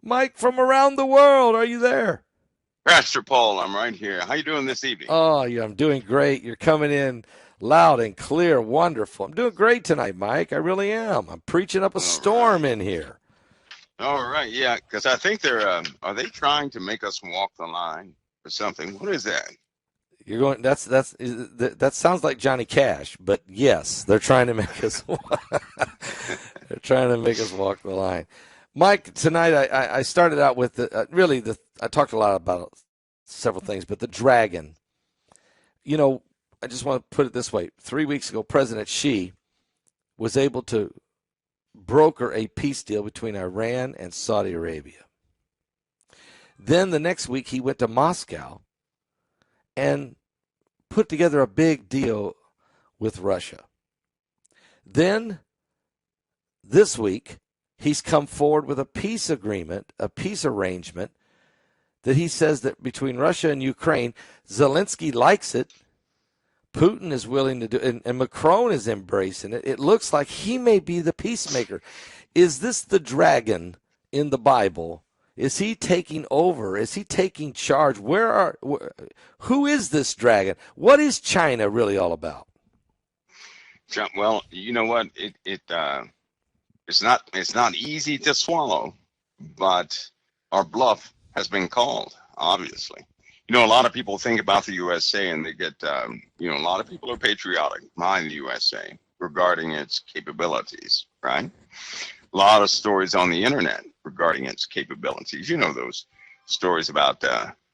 Mike from around the world. Are you there? Pastor Paul, I'm right here. How you doing this evening? Oh, yeah, I'm doing great. You're coming in loud and clear. Wonderful. I'm doing great tonight, Mike. I really am. I'm preaching up a All storm right. in here. All right. Yeah, because I think are they trying to make us walk the line or something? What is that? You're going. That sounds like Johnny Cash, but yes, they're trying to make us. They're trying to make us walk the line. Mike, tonight I started out with I talked a lot about several things, but the dragon. You know, I just want to put it this way: 3 weeks ago, President Xi was able to broker a peace deal between Iran and Saudi Arabia. Then the next week, he went to Moscow and put together a big deal with Russia. Then this week, he's come forward with a peace agreement, a peace arrangement that he says that between Russia and Ukraine, Zelensky likes it. Putin is willing to do it, and Macron is embracing it. It looks like he may be the peacemaker. Is this the dragon in the Bible? Is he taking over? Is he taking charge? Who is this dragon? What is China really all about? Well, you know what? It's not easy to swallow, but our bluff has been called, obviously. A lot of people think about the USA and they get, a lot of people are patriotic behind the USA regarding its capabilities, right? A lot of stories on the internet regarding its capabilities. You know those stories about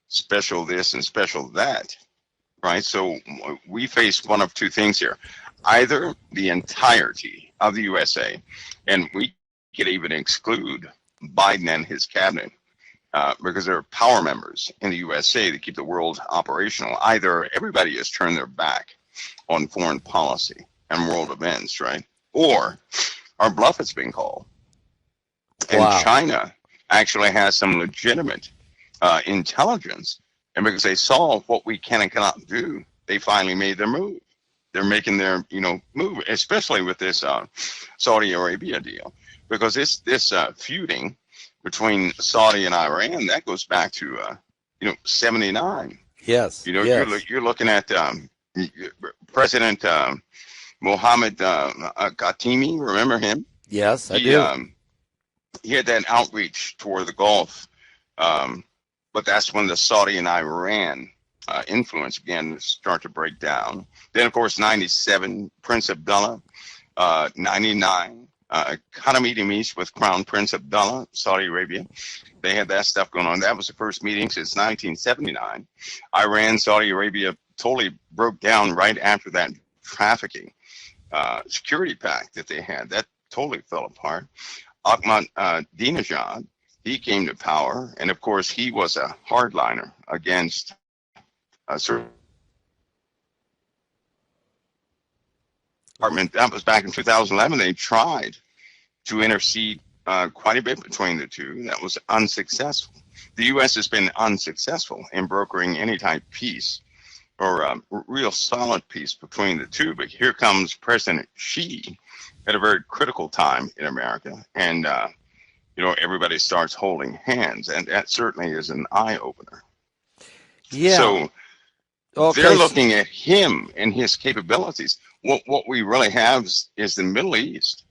special this and special that, right? So we face one of two things here. Either the entirety of the USA, and we could even exclude Biden and his cabinet, because there are power members in the USA that keep the world operational. Either everybody has turned their back on foreign policy and world events, right? Or our bluff has been called. And Wow. China actually has some legitimate intelligence. And because they saw what we can and cannot do, they finally made their move. They're making their, move, especially with this Saudi Arabia deal. Because this feuding between Saudi and Iran, that goes back to 79. Yes. Yes. You're looking at President Mohammed Khatami. Remember him? Yes, I He do. he had that outreach toward the Gulf, but that's when the Saudi and Iran influence began to start to break down. Then, of course, 97, Prince Abdullah, 99. Economy meetings with Crown Prince Abdullah, Saudi Arabia. They had that stuff going on. That was the first meeting since 1979. Iran, Saudi Arabia totally broke down right after that trafficking security pact that they had. That totally fell apart. Ahmadinejad, he came to power, and of course he was a hardliner against certain department. That was back in 2011. They tried to intercede quite a bit between the two. That was unsuccessful. The U.S. has been unsuccessful in brokering any type of peace or real solid peace between the two. But here comes President Xi at a very critical time in America, and everybody starts holding hands, and that certainly is an eye opener. Yeah. So they're Okay. looking at him and his capabilities. What we really have is the Middle East,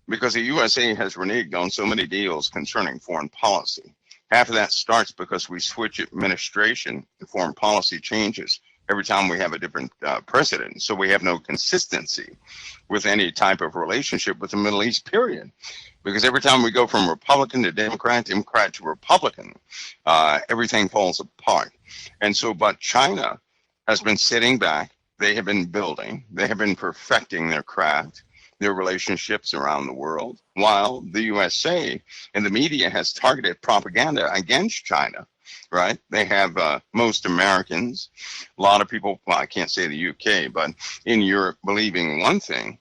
because the USA has reneged on so many deals concerning foreign policy. Half of that starts because we switch administration and foreign policy changes every time we have a different president. So we have no consistency with any type of relationship with the Middle East, period. Because every time we go from Republican to Democrat, Democrat to Republican, everything falls apart. And so, but China has been sitting back. They have been building. They have been perfecting their craft, their relationships around the world, while the USA and the media has targeted propaganda against China, right? They have most Americans, a lot of people, well, I can't say the UK, but in Europe believing one thing,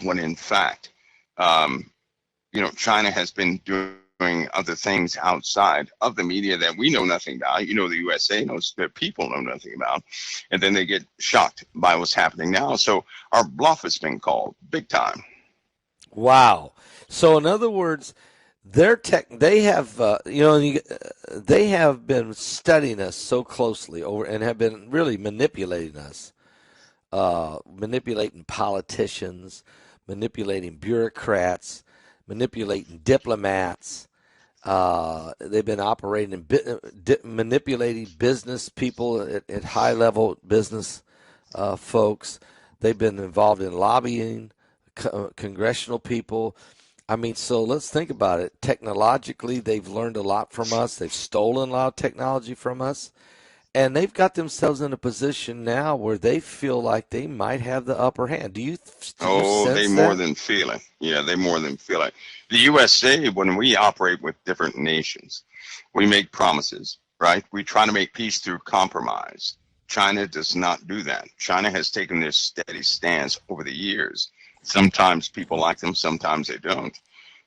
when in fact, China has been doing other things outside of the media that we know nothing about. The USA knows that people know nothing about, and then they get shocked by what's happening now. So our bluff has been called big time. Wow. So in other words, they have they have been studying us so closely over and have been really manipulating us, manipulating politicians, manipulating bureaucrats, manipulating diplomats. They've been operating manipulating business people at high level business folks. They've been involved in lobbying, congressional people. I mean, so let's think about it. Technologically, they've learned a lot from us. They've stolen a lot of technology from us. And they've got themselves in a position now where they feel like they might have the upper hand. Do you Oh, they sense more that? than feel it. Yeah, they more than feel it. The USA, when we operate with different nations, we make promises, right? We try to make peace through compromise. China does not do that. China has taken this steady stance over the years. Sometimes people like them, sometimes they don't.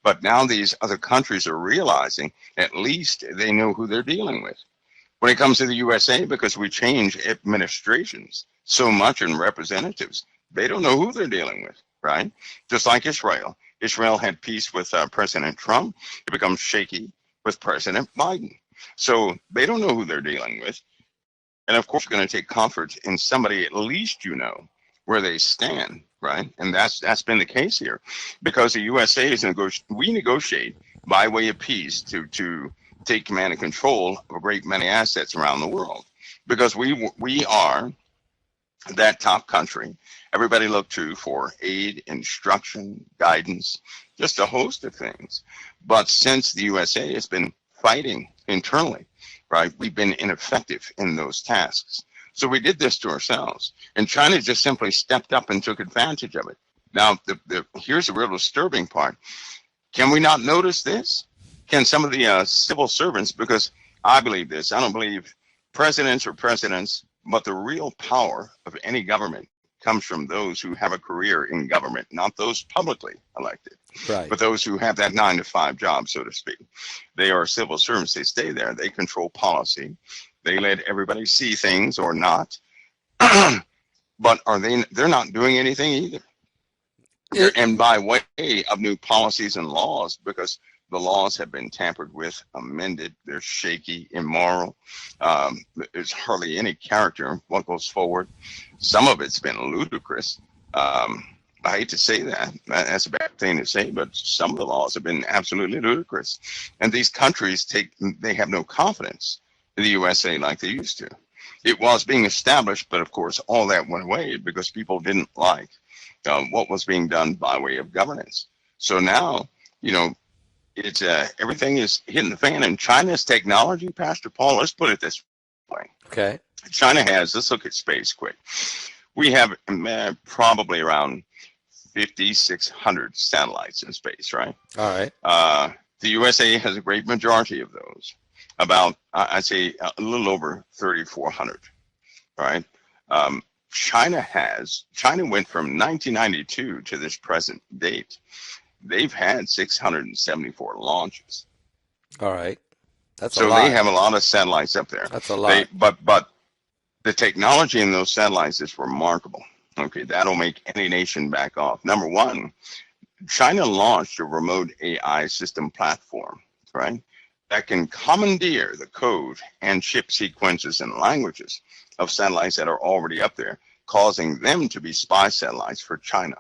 But now these other countries are realizing at least they know who they're dealing with. When it comes to the USA, because we change administrations so much and representatives, they don't know who they're dealing with, right? Just like Israel. Israel had peace with President Trump. It becomes shaky with President Biden. So they don't know who they're dealing with. And of course, you're going to take comfort in somebody at least you know where they stand, right? And that's been the case here, because the USA is we negotiate by way of peace to take command and control of a great many assets around the world, because we are that top country everybody look to for aid, instruction, guidance, just a host of things. But since the USA has been fighting internally, right, we've been ineffective in those tasks. So we did this to ourselves, and China just simply stepped up and took advantage of it. Now, here's the real disturbing part. Can we not notice this? Can some of the civil servants, because I believe this, I don't believe presidents are presidents, but the real power of any government comes from those who have a career in government, not those publicly elected, Right. but those who have that 9-to-5 job, so to speak. They are civil servants. They stay there. They control policy. They let everybody see things or not. But they're not doing anything either. And by way of new policies and laws, because the laws have been tampered with, amended, they're shaky, immoral. There's hardly any character in what goes forward. Some of it's been ludicrous. I hate to say that. That's a bad thing to say, but some of the laws have been absolutely ludicrous. And these countries they have no confidence in the USA like they used to. It was being established, but of course, all that went away because people didn't like what was being done by way of governance. So now, it's everything is hitting the fan. And China's technology, Pastor Paul, let's put it this way. Okay. China has, let's look at space quick. We have probably around 5,600 satellites in space, right? All right. The USA has a great majority of those, about, I'd say, a little over 3,400, right? China went from 1992 to this present date. They've had 674 launches. All right. That's a So lot. they have a lot of satellites up there. That's a lot. But the technology in those satellites is remarkable. Okay, that'll make any nation back off. Number one, China launched a remote AI system platform, right? That can commandeer the code and chip sequences and languages of satellites that are already up there, causing them to be spy satellites for China.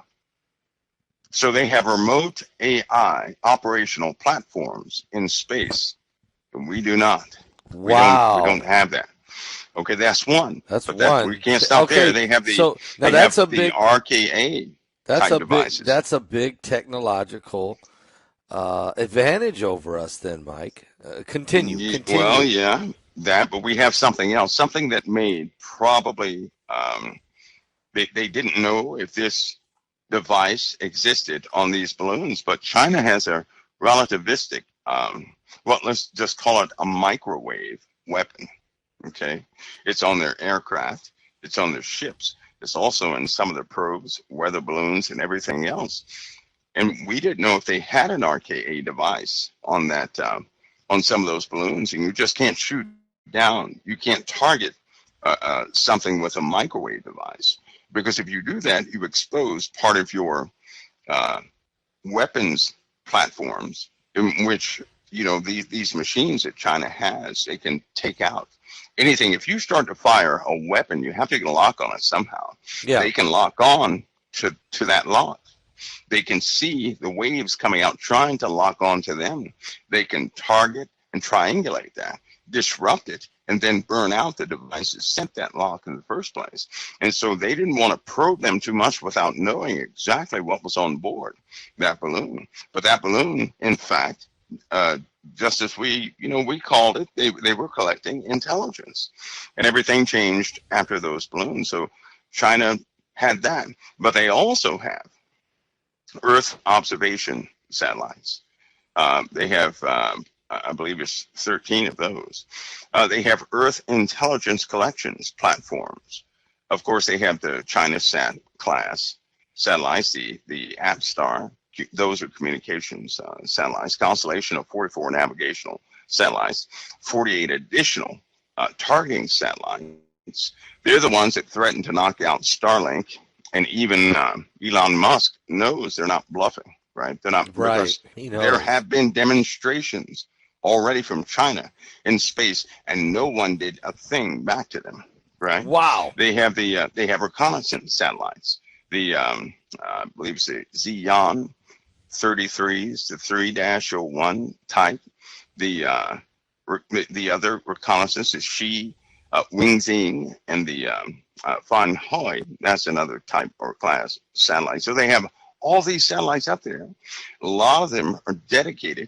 So they have remote AI operational platforms in space. We do not. Wow. We don't have that. Okay, that's one. That's but one. We can't stop there. They have the RKA type devices. That's a big technological advantage over us then, Mike. Continue. Well, yeah, but we have something else, something that made probably they didn't know if this device existed on these balloons, but China has a relativistic, let's just call it a microwave weapon. Okay, it's on their aircraft, it's on their ships, it's also in some of their probes, weather balloons, and everything else. And we didn't know if they had an RKA device on that, on some of those balloons, and you just can't shoot down. You can't target something with a microwave device, because if you do that, you expose part of your weapons platforms. in which, these machines that China has, they can take out anything. If you start to fire a weapon, you have to get a lock on it somehow. Yeah. They can lock on to that lock. They can see the waves coming out trying to lock onto them. They can target and triangulate that, disrupt it, and then burn out the devices sent that lock in the first place. And so they didn't want to probe them too much without knowing exactly what was on board that balloon. But that balloon, in fact, just as we called it, they were collecting intelligence. And everything changed after those balloons. So China had that. But they also have Earth observation satellites. They have, I believe it's 13 of those. They have Earth intelligence collections platforms. Of course, they have the ChinaSat class satellites, the AppStar. Those are communications satellites, constellation of 44 navigational satellites, 48 additional targeting satellites. They're the ones that threaten to knock out Starlink. And even Elon Musk knows they're not bluffing, right? They're not, right. Because there have been demonstrations already from China in space, and no one did a thing back to them, right? Wow. They have they have reconnaissance satellites. I believe it's the Xi'an 33s, the 3-01 type. The other reconnaissance is Wingxing, and the Fan Hoi, that's another type or class satellite. So they have all these satellites up there. A lot of them are dedicated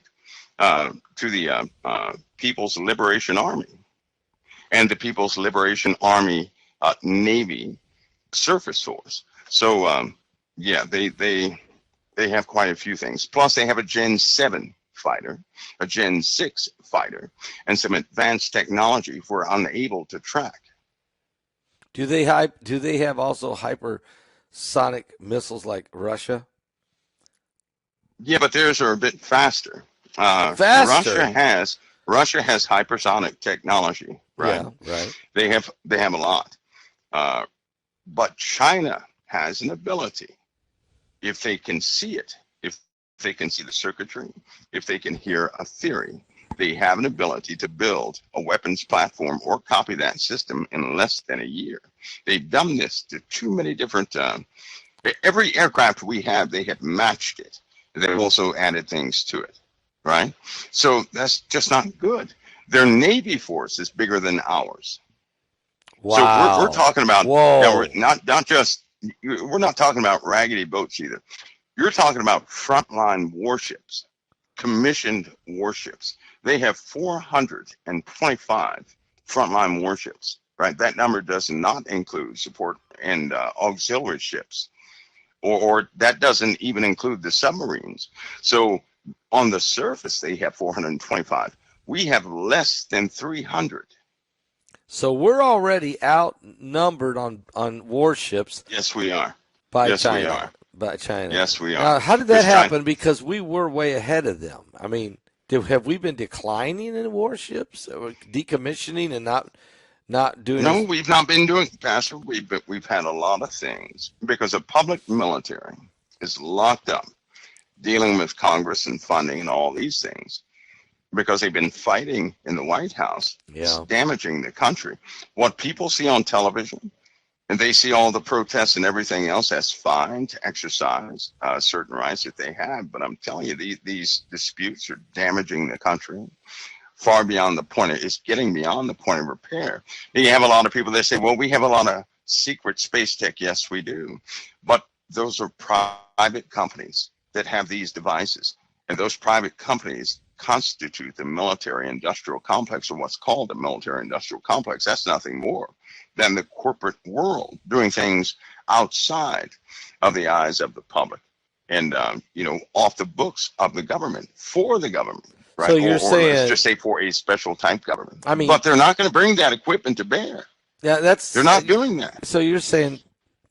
to the People's Liberation Army and the People's Liberation Army Navy Surface Force. So they have quite a few things. Plus, they have a Gen 7 fighter, a Gen 6 fighter, and some advanced technology we're unable to track. Do they have also hypersonic missiles like Russia? Yeah, but theirs are a bit faster. Faster. Russia has hypersonic technology, right? Yeah, right. They have a lot. But China has an ability, if they can see it, if they can see the circuitry, if they can hear a theory, they have an ability to build a weapons platform or copy that system in less than a year. They've done this to too many different, every aircraft we have, they have matched it. They've also added things to it, right? So that's just not good. Their Navy force is bigger than ours. Wow. So we're talking about, we're not talking about raggedy boats either. You're talking about frontline warships, commissioned warships. They have 425 frontline warships, right? That number does not include support and auxiliary ships, or that doesn't even include the submarines. So on the surface, they have 425. We have less than 300. So we're already outnumbered on warships. Yes, we are. By China. By China. Yes, we are. Now, how did that happen? Because we were way ahead of them. I mean, have we been declining in warships, or decommissioning, and not doing? No, we've not been doing, Pastor. We've had a lot of things because the public military is locked up, dealing with Congress and funding and all these things, because they've been fighting in the White House. Yeah. It's damaging the country. What people see on television, and they see all the protests and everything else, that's fine to exercise certain rights that they have. But I'm telling you, these disputes are damaging the country far beyond the point. It's getting beyond the point of repair. And you have a lot of people that say, well, we have a lot of secret space tech. Yes, we do. But those are private companies that have these devices. And those private companies constitute the military-industrial complex, or what's called the military-industrial complex. That's nothing more than the corporate world doing things outside of the eyes of the public and, off the books of the government, for the government, right? So you're saying, let's just say for a special type government. I mean, but they're not going to bring that equipment to bear. Yeah, they're not doing that. So you're saying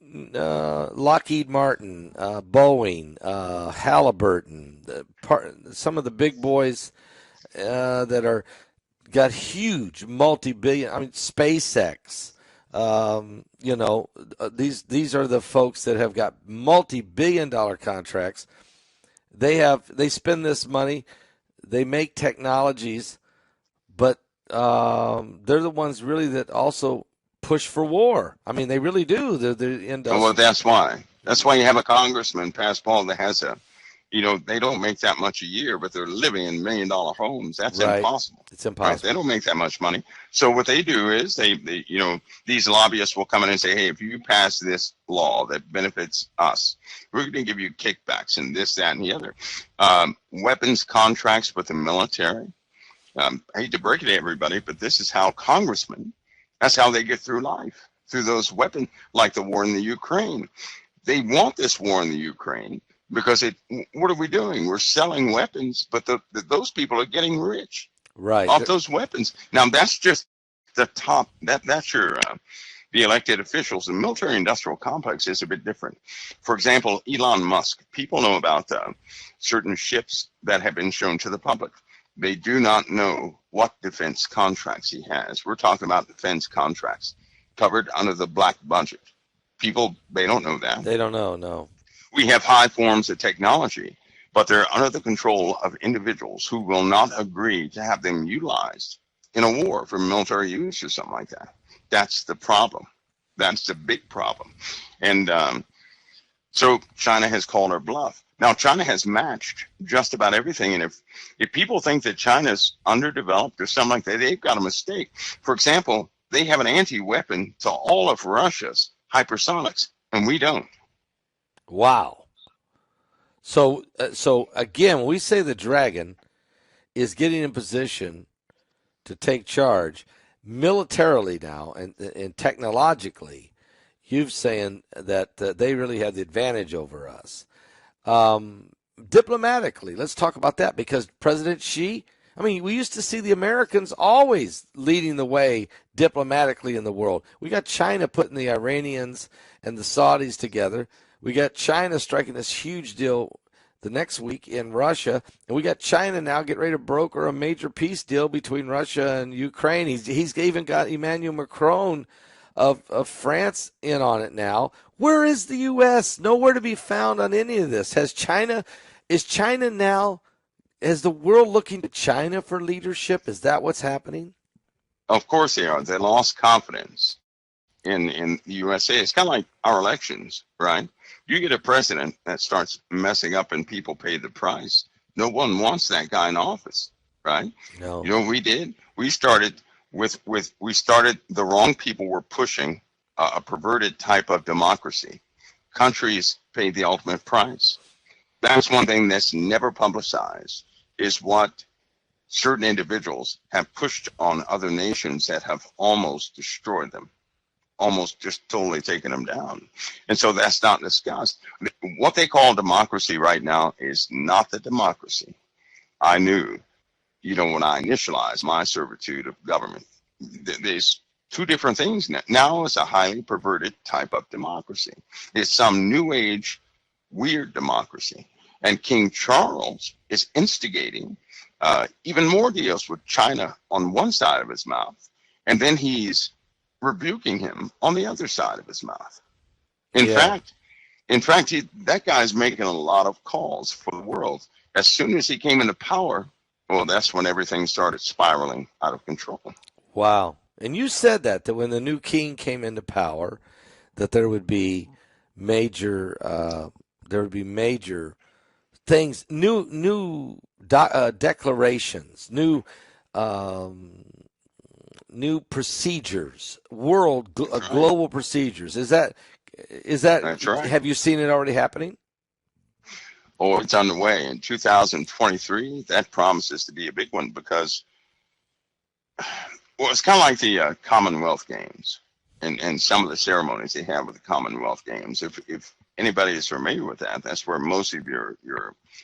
Lockheed Martin, Boeing, Halliburton, some of the big boys that are got huge multi-billion. I mean, SpaceX. These are the folks that have got multi-billion-dollar contracts. They spend this money. they make technologies, but they're the ones really that also push for war. I mean, they really do. They're Well, that's why. That's why you have a congressman pass ball that has they don't make that much a year, but they're living in $1 million homes. That's right. impossible. It's impossible. Right? They don't make that much money. So what they do is they these lobbyists will come in and say, hey, if you pass this law that benefits us, we're going to give you kickbacks and this, that, and the other. Weapons contracts with the military. I hate to break it to everybody, but this is how congressmen, that's how they get through life, through those weapons, like the war in the Ukraine. They want this war in the Ukraine because what are we doing? We're selling weapons, but those people are getting rich off those weapons. Now, that's just the top. That's your the elected officials. The military-industrial complex is a bit different. For example, Elon Musk. People know about certain ships that have been shown to the public. They do not know what defense contracts he has. We're talking about defense contracts covered under the black budget. People, they don't know that. They don't know, no. We have high forms of technology, but they're under the control of individuals who will not agree to have them utilized in a war for military use or something like that. That's the problem. That's the big problem. And so China has called her bluff. Now, China has matched just about everything. And if people think that China's underdeveloped or something like that, they've got a mistake. For example, they have an anti-weapon to all of Russia's hypersonics, and we don't. Wow. So again, when we say the dragon is getting in position to take charge militarily now and technologically, you're saying that they really have the advantage over us. Diplomatically, let's talk about that, because President Xi, I mean, we used to see the Americans always leading the way diplomatically in the world. We got China putting the Iranians and the Saudis together. We got China striking this huge deal the next week in Russia, and we got China now getting ready to broker a major peace deal between Russia and Ukraine. He's even got Emmanuel Macron of France in on it now. Where is the U.S.? Nowhere to be found on any of this. Is China now, is the world looking to China for leadership? Is that what's happening? Of course they are. They lost confidence in the USA. It's kind of like our elections, right? You get a president that starts messing up and people pay the price. No one wants that guy in office, right? No. You know what we did? We started the wrong people were pushing a perverted type of democracy. Countries pay the ultimate price. That's one thing that's never publicized, is what certain individuals have pushed on other nations that have almost destroyed them, almost just totally taken them down. And so that's not discussed. What they call democracy right now is not the democracy I knew, when I initialized my servitude of government. There's two different things now. Now it's a highly perverted type of democracy. It's some new age, weird democracy. And King Charles is instigating even more deals with China on one side of his mouth, and then he's rebuking him on the other side of his mouth. In fact, that guy's making a lot of calls for the world. As soon as he came into power, well, that's when everything started spiraling out of control. Wow. And you said that when the new king came into power, that there would be major things, new declarations, new procedures, global procedures. Is that That's right. Have you seen it already happening? Oh, it's underway. In 2023, that promises to be a big one because, well, it's kind of like the Commonwealth Games and some of the ceremonies they have with the Commonwealth Games. If anybody is familiar with that, that's where most of your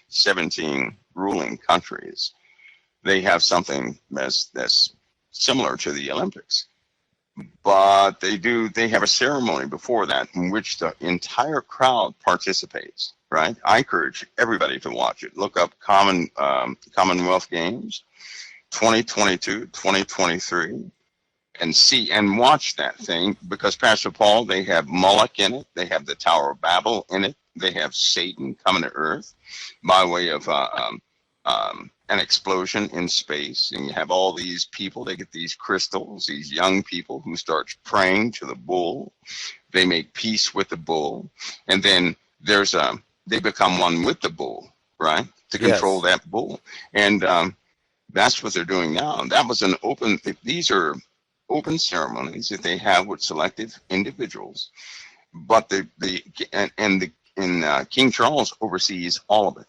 17 ruling countries, they have something that's similar to the Olympics. But they have a ceremony before that in which the entire crowd participates, right? I encourage everybody to watch it. Look up Commonwealth Games 2022, 2023, and watch that thing, because Pastor Paul, they have Moloch in it. They have the Tower of Babel in it. They have Satan coming to earth by way of an explosion in space, and you have all these people, they get these crystals, these young people who start praying to the bull. They make peace with the bull, and then they become one with the bull, right? To control that bull. And that's what they're doing now. That was these are open ceremonies that they have with selective individuals, but King Charles oversees all of it.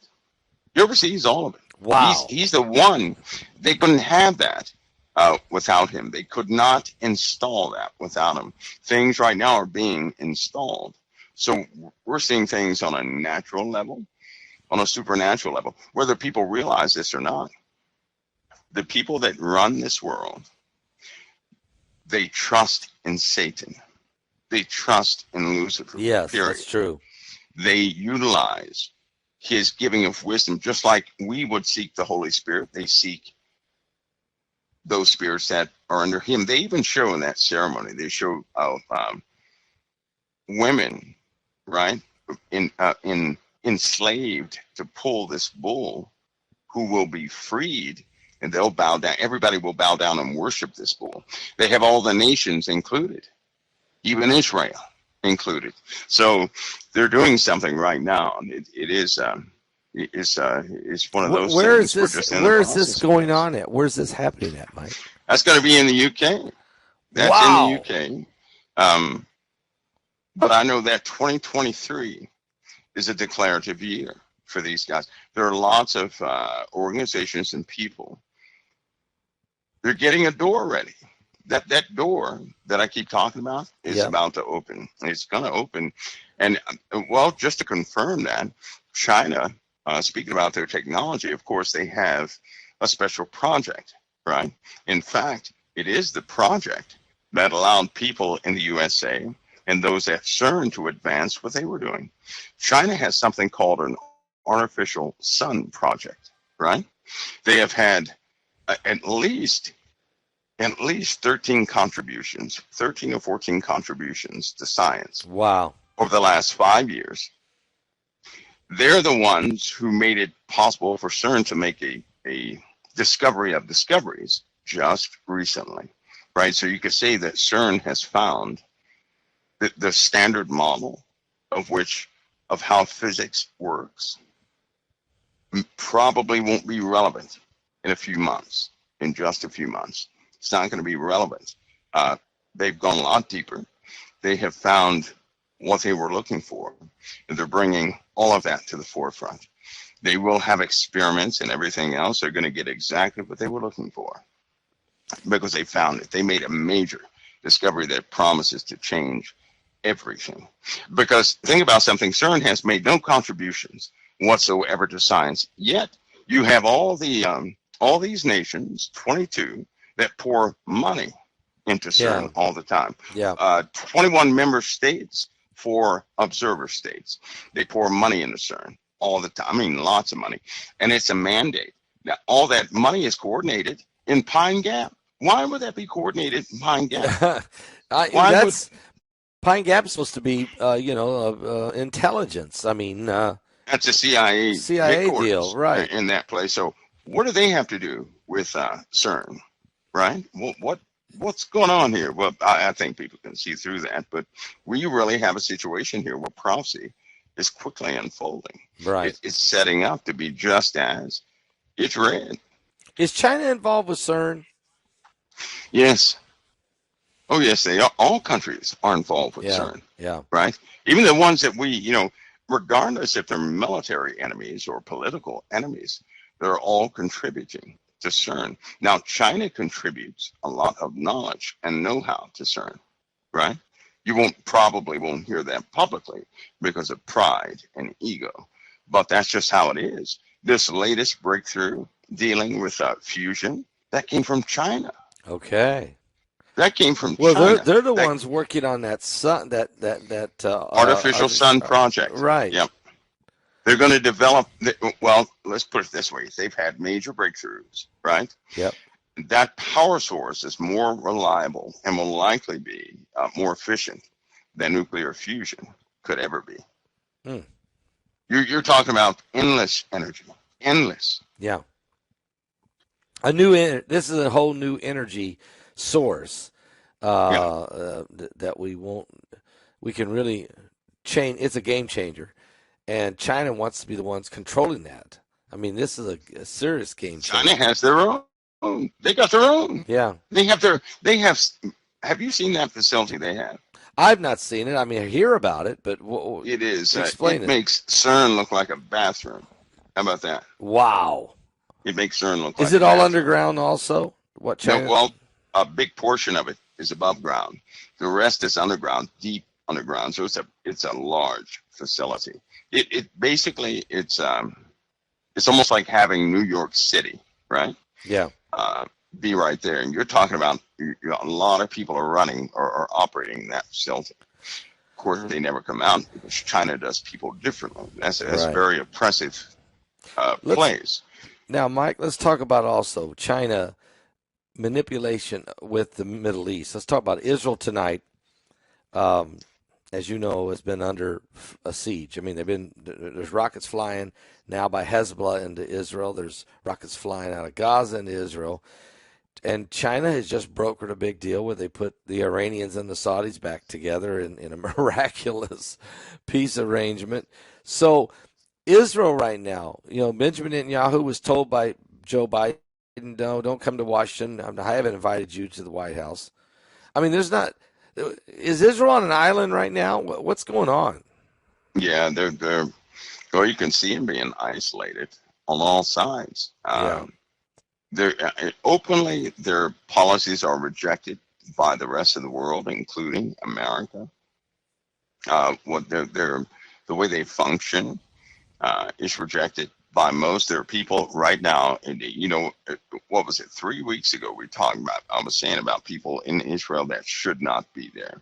He oversees all of it. Wow. He's the one. They couldn't have that without him. They could not install that without him. Things right now are being installed. So we're seeing things on a natural level, on a supernatural level, whether people realize this or not. The people that run this world, they trust in Satan. They trust in Lucifer. Yes, period. That's true. They utilize his giving of wisdom, just like we would seek the Holy Spirit. They seek those spirits that are under him. They even show in that ceremony, they show women, right, enslaved to pull this bull, who will be freed, and they'll bow down. Everybody will bow down and worship this bull. They have all the nations included, even Israel included. So they're doing something right now. It's one of those where things. Where is this going on at? Where's this happening at, Mike? That's going to be in the UK. That's wow. in the UK. But I know that 2023 is a declarative year for these guys. There are lots of organizations and people. They're getting a door ready. That door that I keep talking about is about to open. It's going to open. And, well, just to confirm that, China, speaking about their technology, of course, they have a special project, right? In fact, it is the project that allowed people in the USA and those at CERN to advance what they were doing. China has something called an artificial sun project, right? They have had at least 13 or 14 contributions to science. Wow. Over the last 5 years. They're the ones who made it possible for CERN to make a discovery of discoveries just recently, right? So you could say that CERN has found the standard model of how physics works. Probably won't be relevant in just a few months. It's not going to be relevant. They've gone a lot deeper. They have found what they were looking for, and they're bringing all of that to the forefront. They will have experiments and everything else. They're going to get exactly what they were looking for because they found it. They made a major discovery that promises to change everything. Because think about something, CERN has made no contributions whatsoever to science, yet you have all these nations, 22, that pour money into CERN all the time. 21 member states, 4 observer states. They pour money into CERN all the time. I mean, lots of money. And it's a mandate. Now, all that money is coordinated in Pine Gap. Why would that be coordinated in Pine Gap? Pine Gap is supposed to be, intelligence. I mean, that's a CIA deal, right? In that place. So what do they have to do with CERN, right? What's going on here? Well, I think people can see through that, but we really have a situation here where prophecy is quickly unfolding. Right. It's setting up to be just as it's read. Is China involved with CERN? Yes. Oh, yes, they are. All countries are involved with CERN. Yeah. Right? Even the ones that we, regardless if they're military enemies or political enemies, they're all contributing to CERN. Now, China contributes a lot of knowledge and know-how to CERN, right? You probably won't hear that publicly because of pride and ego, but that's just how it is. This latest breakthrough dealing with fusion, that came from China. Okay. That came from China. Well, they're the ones working on that sun, that artificial sun project. Right. Yep. They're going to develop, well, let's put it this way. They've had major breakthroughs, right? Yep. That power source is more reliable and will likely be more efficient than nuclear fusion could ever be. You're talking about endless energy. Endless. Yeah. This is a whole new energy source Yeah. that we can really change. It's a game changer, and China wants to be the ones controlling that. I mean, this is a serious game China changer. has their own. They got their own. Yeah, They have, have you seen that facility they have? I've not seen it. I mean, I hear about it, but It is, explain it it. makes CERN look like a bathroom. How about that? Wow. It makes CERN look Is like a it all bathroom. underground also? What No, China? well, a big portion of it is above ground. The rest is underground, deep underground. So it's a large facility. It basically it's almost like having New York City, right? Yeah. Be right there, and you're talking about a lot of people are running or operating that facility. Of course, they never come out because China does people differently. That's a Right. very oppressive Let's place. now, Mike. Let's talk about also China manipulation with the Middle East. Let's talk about Israel tonight. Um, as you know, has been under a siege. I mean, there's rockets flying now by Hezbollah into Israel. There's rockets flying out of Gaza into Israel. And China has just brokered a big deal where they put the Iranians and the Saudis back together in a miraculous peace arrangement. So Israel right now, Benjamin Netanyahu was told by Joe Biden, no, don't come to Washington. I haven't invited you to the White House. I mean, is Israel on an island right now? What's going on? Yeah, they're well, you can see them being isolated on all sides. Yeah, They're openly their policies are rejected by the rest of the world, including America. What the way they function is rejected by most. There are people right now, and what was it? 3 weeks ago, I was saying about people in Israel that should not be there,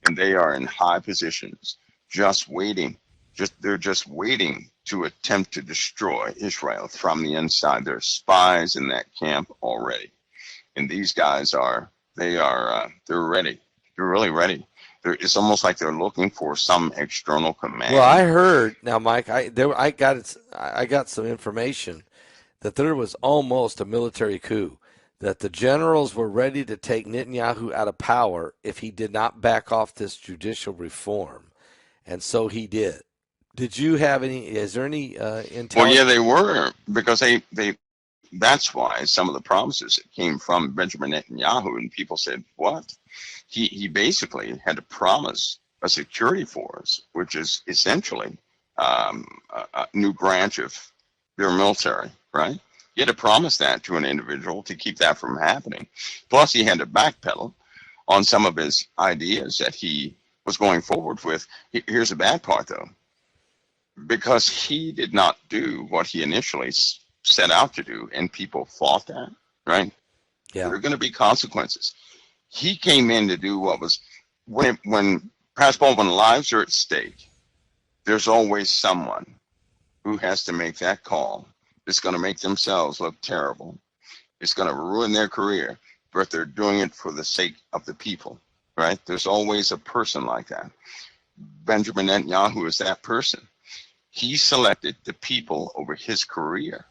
and they are in high positions, just waiting. They're just waiting to attempt to destroy Israel from the inside. There's spies in that camp already, and these guys they're ready. They're really ready. It's almost like they're looking for some external well, I command. heard now, Mike. I got some information that there was almost a military coup, that the generals were ready to take Netanyahu out of power if he did not back off this judicial reform, and so he did. Did you have any? Is there any Well, yeah, intelligence? they were because they that's why some of the promises that came from Benjamin Netanyahu and people said, what? He basically had to promise a security force, which is essentially a new branch of their military, right? He had to promise that to an individual to keep that from happening. Plus, he had to backpedal on some of his ideas that he was going forward with. Here's the bad part, though, because he did not do what he initially set out to do, and people fought that, right? Yeah, There are going to be consequences. He came in to do what was when Paul, when lives are at stake, there's always someone who has to make that call. It's going to make themselves look terrible. It's going to ruin their career, but they're doing it for the sake of the people, right? There's always a person like that. Benjamin Netanyahu is that person. He selected the people over his career,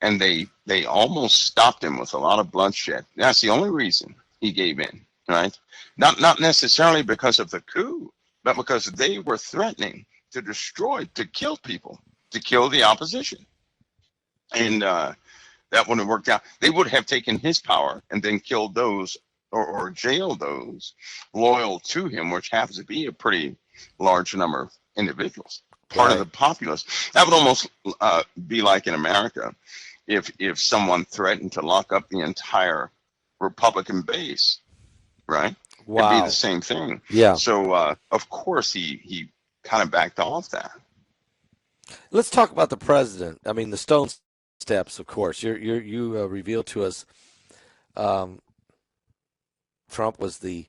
and they almost stopped him with a lot of bloodshed. That's the only reason he gave in, right? Not necessarily because of the coup, but because they were threatening to destroy, to kill people, to kill the opposition, and that wouldn't have worked out. They would have taken his power and then killed those or jailed those loyal to him, which happens to be a pretty large number of individuals, part of right. the populace. That would almost be like in America if someone threatened to lock up the entire Republican base, right? It'd be the Wow. same thing. Yeah. So of course he kind of backed off that. Let's talk about the president. I mean, the Stone Steps, of course. You revealed to us um, Trump was the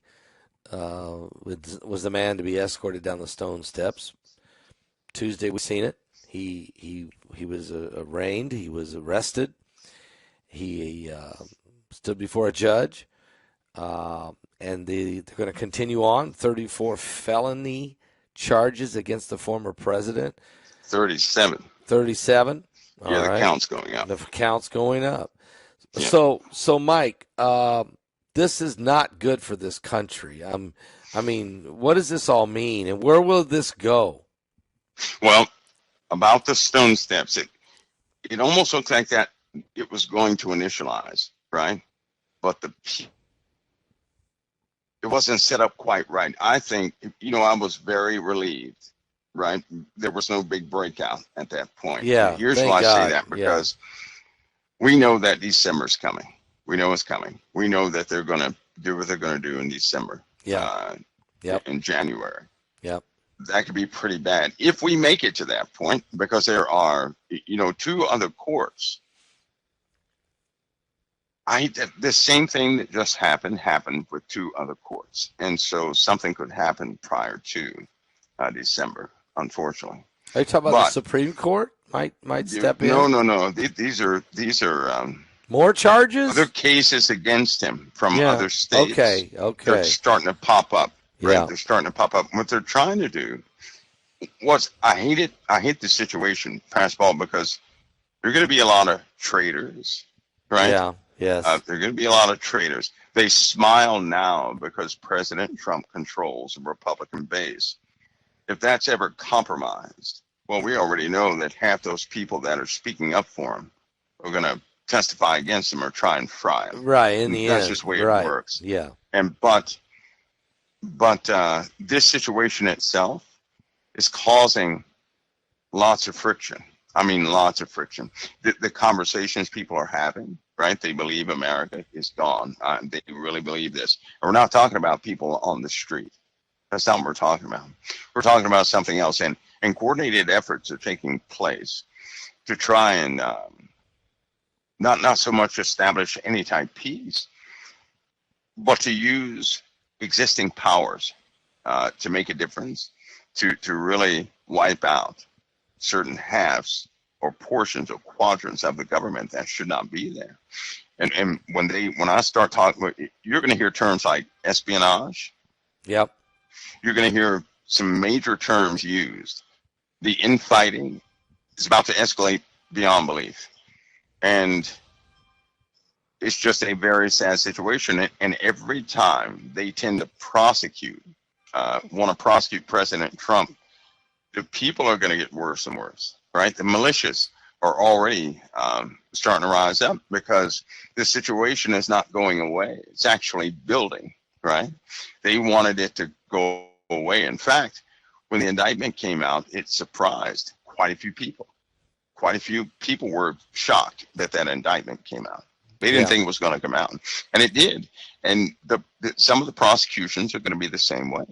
man to be escorted down the Stone Steps. Tuesday, we've seen it. He was arraigned. He was arrested. He stood before a judge, and they're going to continue on 34 felony charges against the former president. 37. 37. All Yeah, the right. count's going up. The count's going up. Yeah. So Mike, this is not good for this country. I mean, what does this all mean, and where will this go? Well, about the stone steps, it almost looked like that it was going to initialize, right? But it wasn't set up quite right. I think, I was very relieved, right? There was no big breakout at that point. And Yeah, here's thank why I say God. that, Yeah, because we know that December's coming. We know it's coming. We know that they're going to do what they're going to do in December, yeah, yep, in January. yep. That could be pretty bad if we make it to that point, because there are, two other courts. The same thing that just happened with two other courts, and so something could happen prior to December, unfortunately. Are you talking about the But Supreme Court might step no, in? no, no. These are More other charges? cases against him from Yeah. other states. Okay. They're Okay. starting to pop up, right? Yeah. They're starting to pop up. What they're trying to do I hate the situation, Pascal, because there are going to be a lot of traitors, right? Yeah. Yes. There are going to be a lot of traitors. They smile now because President Trump controls the Republican base. If that's ever compromised, well, we already know that half those people that are speaking up for him are going to testify against him or try and fry him. Right. In And the that's end. just the way it Right. works. Yeah. And but this situation itself is causing lots of friction. I mean, lots of friction. The conversations people are having, right? They believe America is gone. They really believe this. And we're not talking about people on the street. That's not what we're talking about. We're talking about something else. And coordinated efforts are taking place to try and not so much establish any type of peace, but to use existing powers to make a difference, to really wipe out certain halves or portions or quadrants of the government that should not be there. And when I start talking, you're going to hear terms like espionage. Yep. You're going to hear some major terms used. The infighting is about to escalate beyond belief. And it's just a very sad situation. And every time they tend to want to prosecute President Trump, the people are going to get worse and worse, right? The militias are already starting to rise up because the situation is not going away. It's actually building, right? They wanted it to go away. In fact, when the indictment came out, it surprised quite a few people. Quite a few people were shocked that indictment came out. They didn't think it was going to come out, and it did. And some of the prosecutions are going to be the same way,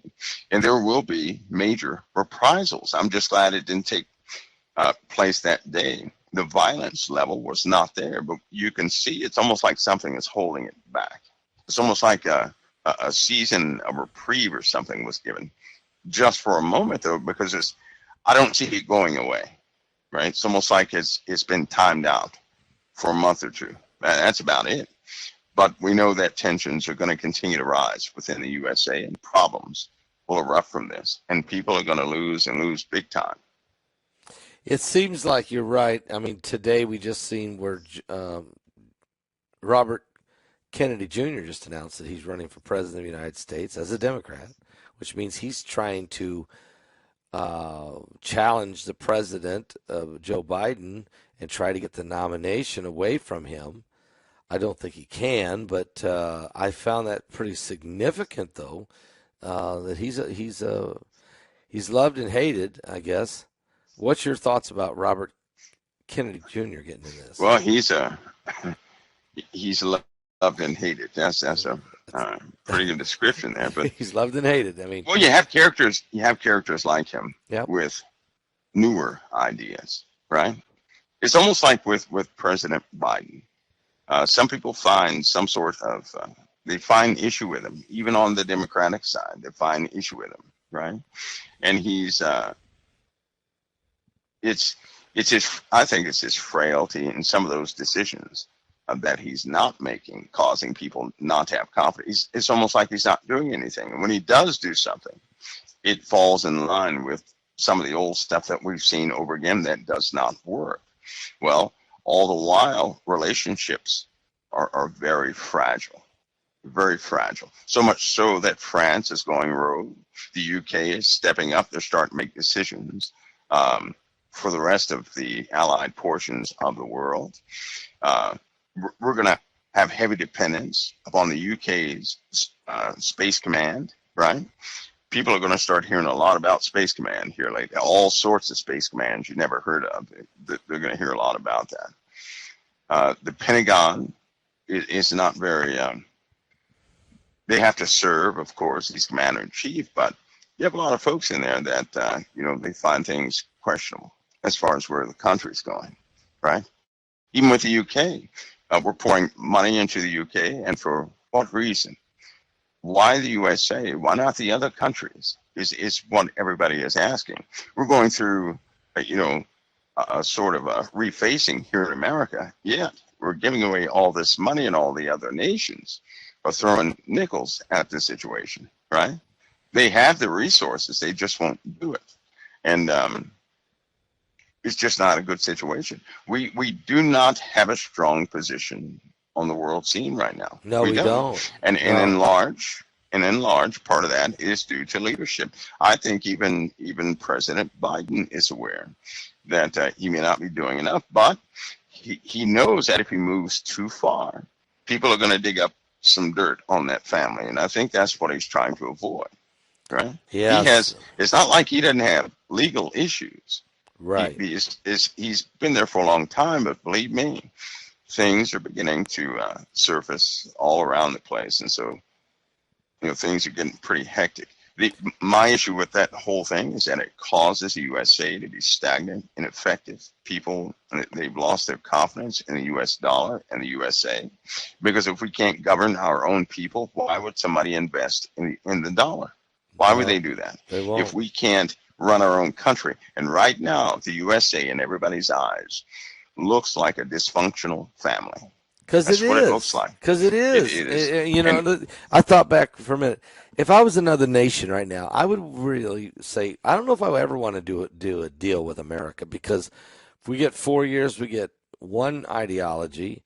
and there will be major reprisals. I'm just glad it didn't take place that day. The violence level was not there, but you can see it's almost like something is holding it back. It's almost like a season, a reprieve or something was given just for a moment, though, because I don't see it going away, right? It's almost like it's been timed out for a month or two. That's about it. But we know that tensions are going to continue to rise within the USA, and problems will erupt from this, and people are going to lose and lose big time. It seems like you're right. I mean, today we just seen where Robert Kennedy Jr. just announced that he's running for president of the United States as a Democrat, which means he's trying to challenge the president, Joe Biden, and try to get the nomination away from him. I don't think he can, but I found that pretty significant, though, that he's loved and hated, I guess. What's your thoughts about Robert Kennedy Jr. getting in this? Well, he's loved and hated. That's a pretty good description there. But he's loved and hated. I mean, well, you have characters like him yep. with newer ideas, right? It's almost like with President Biden. Some people find some sort of they find issue with him, even on the Democratic side. They find issue with him, right? And he's I think it's his frailty in some of those decisions that he's not making, causing people not to have confidence. It's almost like he's not doing anything. And when he does do something, it falls in line with some of the old stuff that we've seen over again that does not work. Well, all the while, relationships are very fragile. Very fragile. So much so that France is going rogue. The UK is stepping up. They're starting to make decisions for the rest of the allied portions of the world. We're going to have heavy dependence upon the UK's Space Command, right? People are going to start hearing a lot about Space Command here lately. All sorts of Space Commands you never heard of. They're going to hear a lot about that. The Pentagon is not very... they have to serve, of course, he's commander-in-chief, but you have a lot of folks in there that, they find things questionable as far as where the country's going, right? Even with the UK, we're pouring money into the UK, and for what reason? Why the USA? Why not the other countries? Is what everybody is asking. We're going through, a sort of a refacing here in America, yet we're giving away all this money, and all the other nations are throwing nickels at the situation, right? They have the resources, they just won't do it. And it's just not a good situation. We do not have a strong position on the world scene right now. No, we don't. And in large, part of that is due to leadership. I think even President Biden is aware that he may not be doing enough, but he knows that if he moves too far, people are going to dig up some dirt on that family, and I think that's what he's trying to avoid, right? Yes. It's not like he doesn't have legal issues. Right. He's been there for a long time, but believe me, things are beginning to surface all around the place, and so things are getting pretty hectic. My issue with that whole thing is that it causes the USA to be stagnant, ineffective. People, they've lost their confidence in the U.S. dollar and the USA, because if we can't govern our own people, why would somebody invest in the dollar? Why would they do that? They won't. If we can't run our own country. And right now, the USA, in everybody's eyes, looks like a dysfunctional family. Because it is. That's what it looks like. Because it is. It is. I thought back for a minute. If I was another nation right now, I would really say, I don't know if I would ever want to do a deal with America, because if we get 4 years, we get one ideology,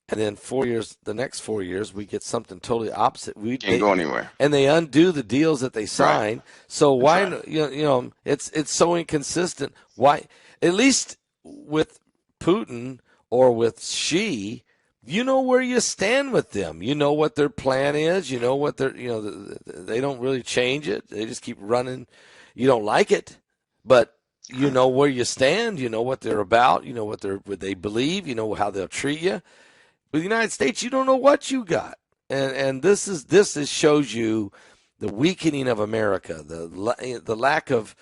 and then 4 years, the next 4 years, we get something totally opposite. We can't go anywhere. And they undo the deals that they sign. Right. So why, right. It's so inconsistent. Why, at least with Putin or with Xi, you know where you stand with them. You know what their plan is. You know what they don't really change it. They just keep running. You don't like it, but you know where you stand. You know what they're about. You know what they believe. You know how they'll treat you. With the United States, you don't know what you got, and this shows you the weakening of America, the lack of.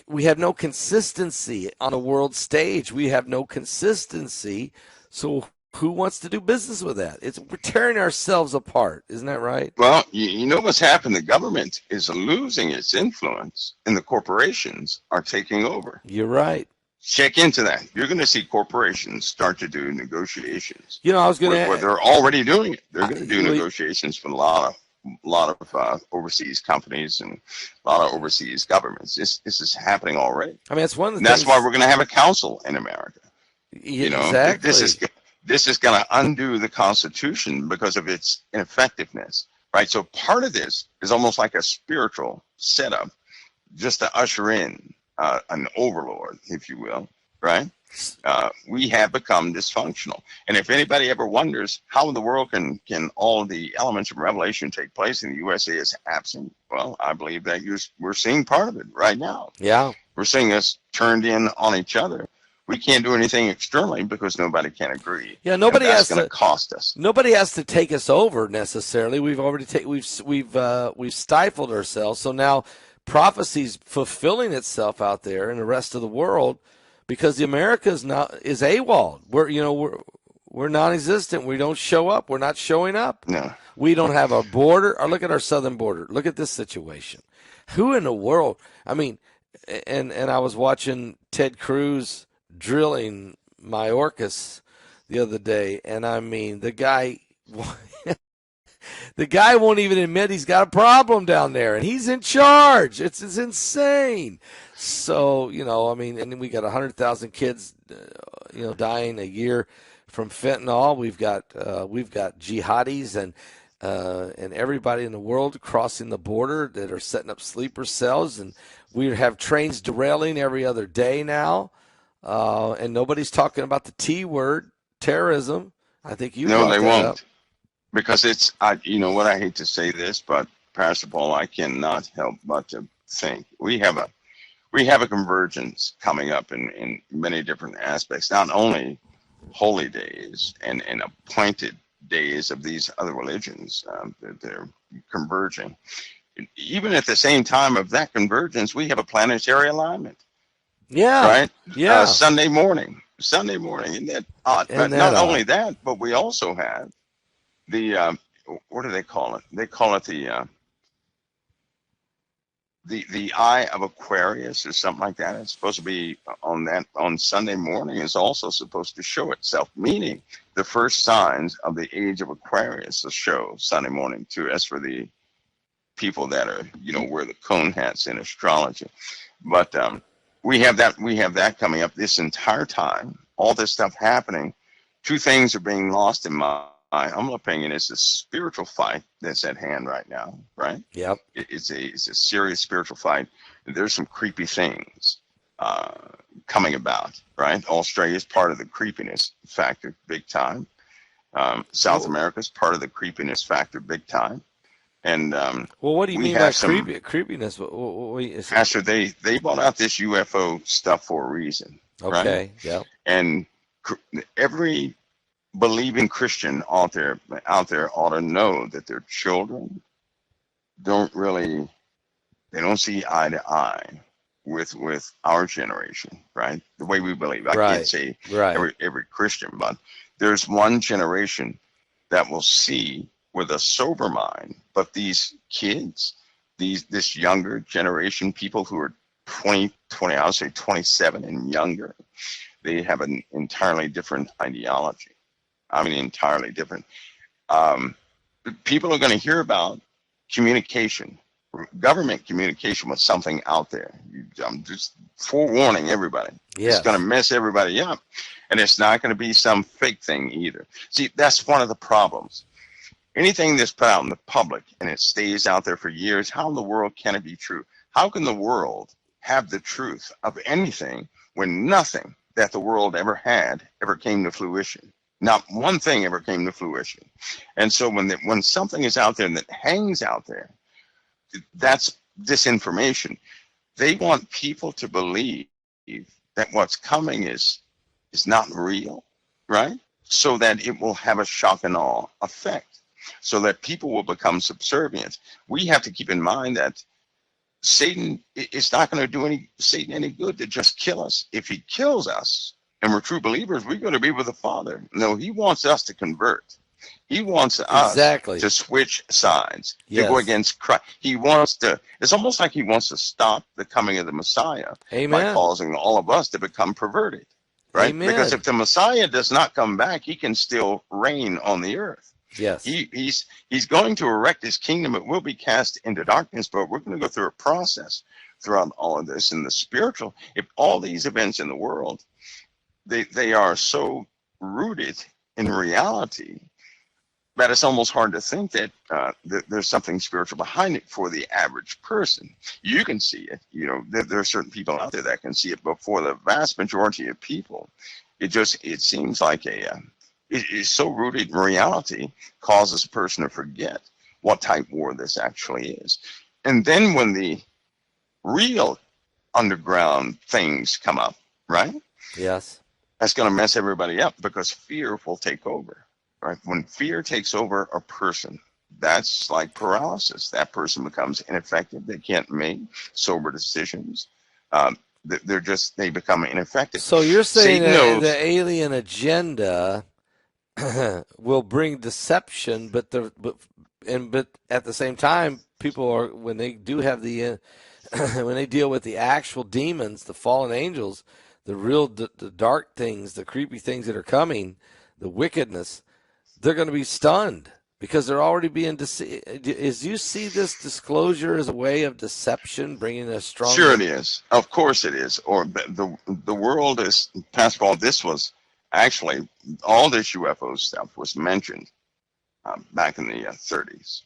We have no consistency on a world stage. We have no consistency. So who wants to do business with that? We're tearing ourselves apart. Isn't that right? Well, you know what's happened? The government is losing its influence, and the corporations are taking over. You're right. Check into that. You're going to see corporations start to do negotiations. I was going to. Where they're already doing it. They're going to do negotiations with a lot of overseas companies and a lot of overseas governments. This is happening already. I mean, it's one of the and that's why we're going to have a council in America. Exactly. This is going to undo the Constitution because of its ineffectiveness, right? So part of this is almost like a spiritual setup, just to usher in an overlord, if you will, right? We have become dysfunctional. And if anybody ever wonders how in the world can all of the elements of Revelation take place and the USA is absent, well, I believe that we're seeing part of it right now. Yeah. We're seeing us turned in on each other. We can't do anything externally because nobody can agree. Yeah, nobody has to cost us. Nobody has to take us over necessarily. We've already we've stifled ourselves. So now prophecy's fulfilling itself out there in the rest of the world, because the America is AWOL. We're non-existent. We don't show up. We're not showing up. No. We don't have a border. Or look at our southern border. Look at this situation. Who in the world? I mean, and I was watching Ted Cruz drilling Mayorkas the other day, and I mean, the guy won't even admit he's got a problem down there, and he's in charge. It's insane. So, I mean, and we got 100,000 kids, dying a year from fentanyl. We've got jihadis and everybody in the world crossing the border that are setting up sleeper cells, and we have trains derailing every other day now. And nobody's talking about the T word, terrorism. I think you No, brought they that up. won't. Because it's, you know what, I hate to say this, but Pastor Paul, I cannot help but to think we have a convergence coming up in many different aspects, not only holy days and appointed days of these other religions that they're converging. Even at the same time of that convergence, we have a planetary alignment. Yeah, right? yeah. Sunday morning, isn't that odd? But not only that, but we also have the what do they call it? They call it the Eye of Aquarius or something like that. It's supposed to be on Sunday morning. It's also supposed to show itself, meaning the first signs of the age of Aquarius will show Sunday morning too. As for the people that are, wear the cone hats in astrology, but we have that coming up this entire time. All this stuff happening. Two things are being lost in my humble opinion. Is the spiritual fight that's at hand right now, right? Yep. It's a serious spiritual fight. There's some creepy things coming about, right? Australia is part of the creepiness factor, big time. South America is part of the creepiness factor, big time. And well, what do you mean by creepiness? Pastor, they brought out this UFO stuff for a reason. Okay. Right? Yeah. And every believing Christian out there ought to know that their children don't see eye to eye with our generation, right? The way we believe. I can't say every Christian, but there's one generation that will see with a sober mind. But these kids, this younger generation, people who are 20, I would say 27 and younger, they have an entirely different ideology. I mean, entirely different. People are going to hear about communication, government communication with something out there. I'm just forewarning everybody. Yes. It's going to mess everybody up. And it's not going to be some fake thing either. See, that's one of the problems. Anything that's put out in the public and it stays out there for years, how in the world can it be true? How can the world have the truth of anything when nothing that the world ever had ever came to fruition? Not one thing ever came to fruition. And so when something is out there and that hangs out there, that's disinformation. They want people to believe that what's coming is not real, right? So that it will have a shock and awe effect. So that people will become subservient. We have to keep in mind that Satan is not going to do Satan any good to just kill us. If he kills us and we're true believers, we're going to be with the Father. No, he wants us to convert. He wants us to switch sides, to go against Christ. It's almost like he wants to stop the coming of the Messiah by causing all of us to become perverted, right? Amen. Because if the Messiah does not come back, he can still reign on the earth. Yes. He's going to erect his kingdom. It will be cast into darkness, but we're going to go through a process throughout all of this. In the spiritual, if all these events in the world, they are so rooted in reality that it's almost hard to think that there's something spiritual behind it for the average person. You can see it. There are certain people out there that can see it, but for the vast majority of people, it seems like it is so rooted in reality, causes a person to forget what type war this actually is. And then when the real underground things come up, right? Yes. That's going to mess everybody up because fear will take over, right? When fear takes over a person, that's like paralysis. That person becomes ineffective. They can't make sober decisions. They become ineffective. So you're saying that the alien agenda will bring deception, but at the same time, people are, when they do have when they deal with the actual demons, the fallen angels, the real the dark things, the creepy things that are coming, the wickedness, they're going to be stunned because they're already being deceived. As you see this disclosure as a way of deception, bringing a stronger. Sure, it is. Of course, it is. Or the world is, Pastor Paul. This was Actually, all this UFO stuff was mentioned back in the 30s.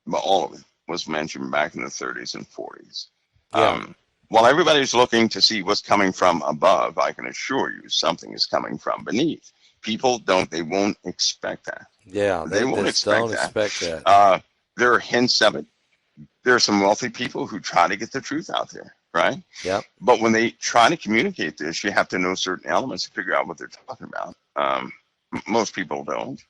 But all of it was mentioned back in the 30s and 40s. Yeah. While everybody's looking to see what's coming from above, I can assure you something is coming from beneath. People they won't expect that. Yeah, They won't just expect don't that. expect that. There are hints of it. There are some wealthy people who try to get the truth out there, right? Yep. But when they try to communicate this, you have to know certain elements to figure out what they're talking about. Most people don't.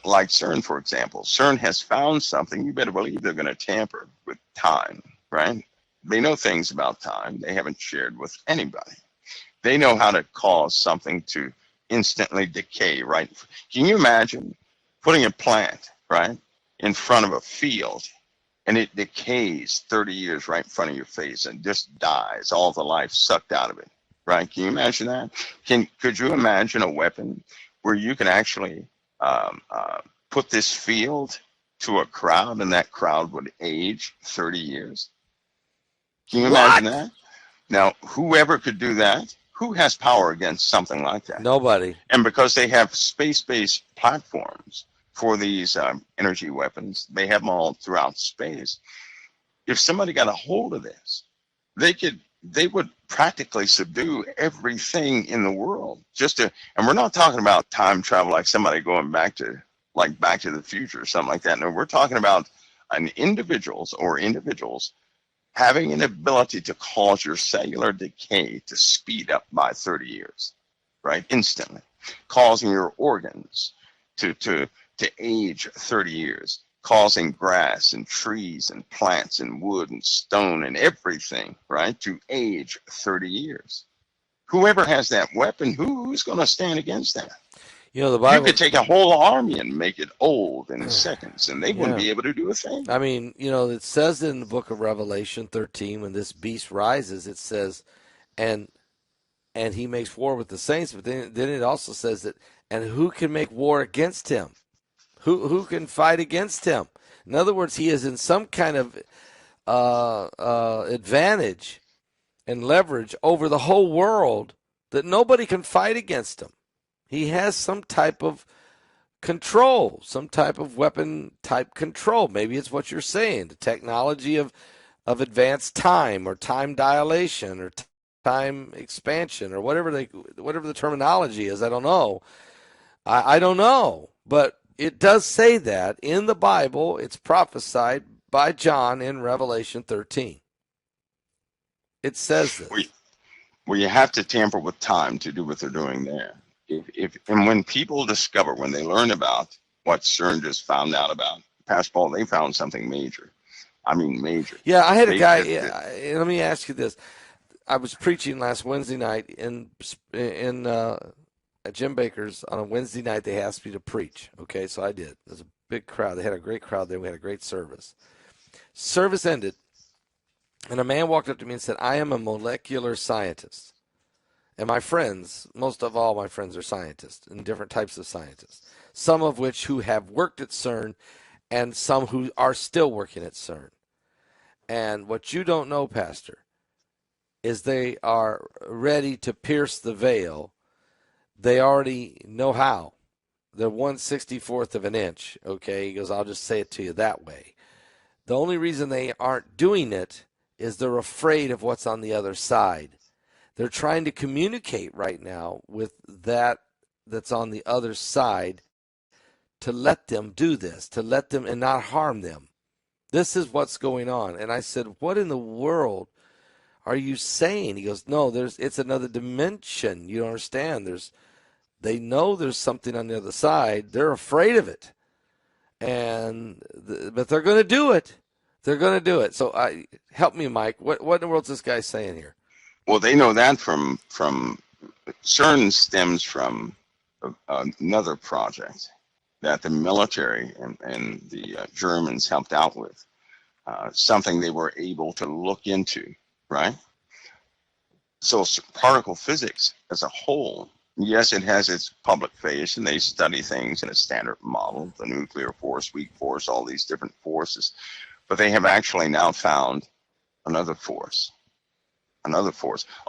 Like CERN, for example. CERN has found something. You better believe they're going to tamper with time, right? They know things about time they haven't shared with anybody. They know how to cause something to instantly decay, right? Can you imagine putting a plant, right, in front of a field and it decays 30 years right in front of your face and just dies, all the life sucked out of it, right? Can you imagine that? Could you imagine a weapon where you can actually put this field to a crowd and that crowd would age 30 years? Can you imagine that? Now, whoever could do that, who has power against something like that? Nobody. And because they have space-based platforms for these energy weapons, they have them all throughout space. If somebody got a hold of this, they would practically subdue everything in the world. And we're not talking about time travel like somebody going back to the Future or something like that. No, we're talking about individuals having an ability to cause your cellular decay to speed up by 30 years, right? Instantly, causing your organs to age 30 years, causing grass and trees and plants and wood and stone and everything, right, to age 30 years. Whoever has that weapon, who's going to stand against that? You know, the Bible. You could take a whole army and make it old in seconds, and they wouldn't be able to do a thing. I mean, you know, it says in the book of Revelation 13, when this beast rises, it says, and he makes war with the saints, but then it also says that, and who can make war against him? Who can fight against him? In other words, he is in some kind of advantage and leverage over the whole world that nobody can fight against him. He has some type of control, some type of weapon type control. Maybe it's what you're saying, the technology of advanced time or time dilation or time expansion or whatever the terminology is. I don't know. I don't know, but it does say that in the Bible. It's prophesied by John in Revelation 13. It says this. Well, you have to tamper with time to do what they're doing there. And when people discover, when they learn about what CERN just found out about, Pastor Paul, they found something major. I mean, major. Yeah, I had a guy. Let me ask you this. I was preaching last Wednesday night at Jim Baker's on a Wednesday night. They asked me to preach. Okay, so I did. There's a big crowd. They had a great crowd there. We had a great service. Service ended, and a man walked up to me and said, "I am a molecular scientist." And my friends, most of all my friends are scientists and different types of scientists, some of which who have worked at CERN and some who are still working at CERN. And what you don't know, Pastor, is they are ready to pierce the veil. They already know how. They're 1/64th of an inch, okay? He goes, I'll just say it to you that way. The only reason they aren't doing it is they're afraid of what's on the other side. They're trying to communicate right now with that's on the other side to let them do this, to let them and not harm them. This is what's going on. And I said, what in the world are you saying? He goes, no, it's another dimension. You don't understand. They know there's something on the other side. They're afraid of it. But they're going to do it. They're going to do it. So help me, Mike. What in the world's this guy saying here? Well, they know that from CERN stems from another project that the military and the Germans helped out with, something they were able to look into, right? So particle physics as a whole, yes, it has its public face, and they study things in a standard model, the nuclear force, weak force, all these different forces. But they have actually now found another force, a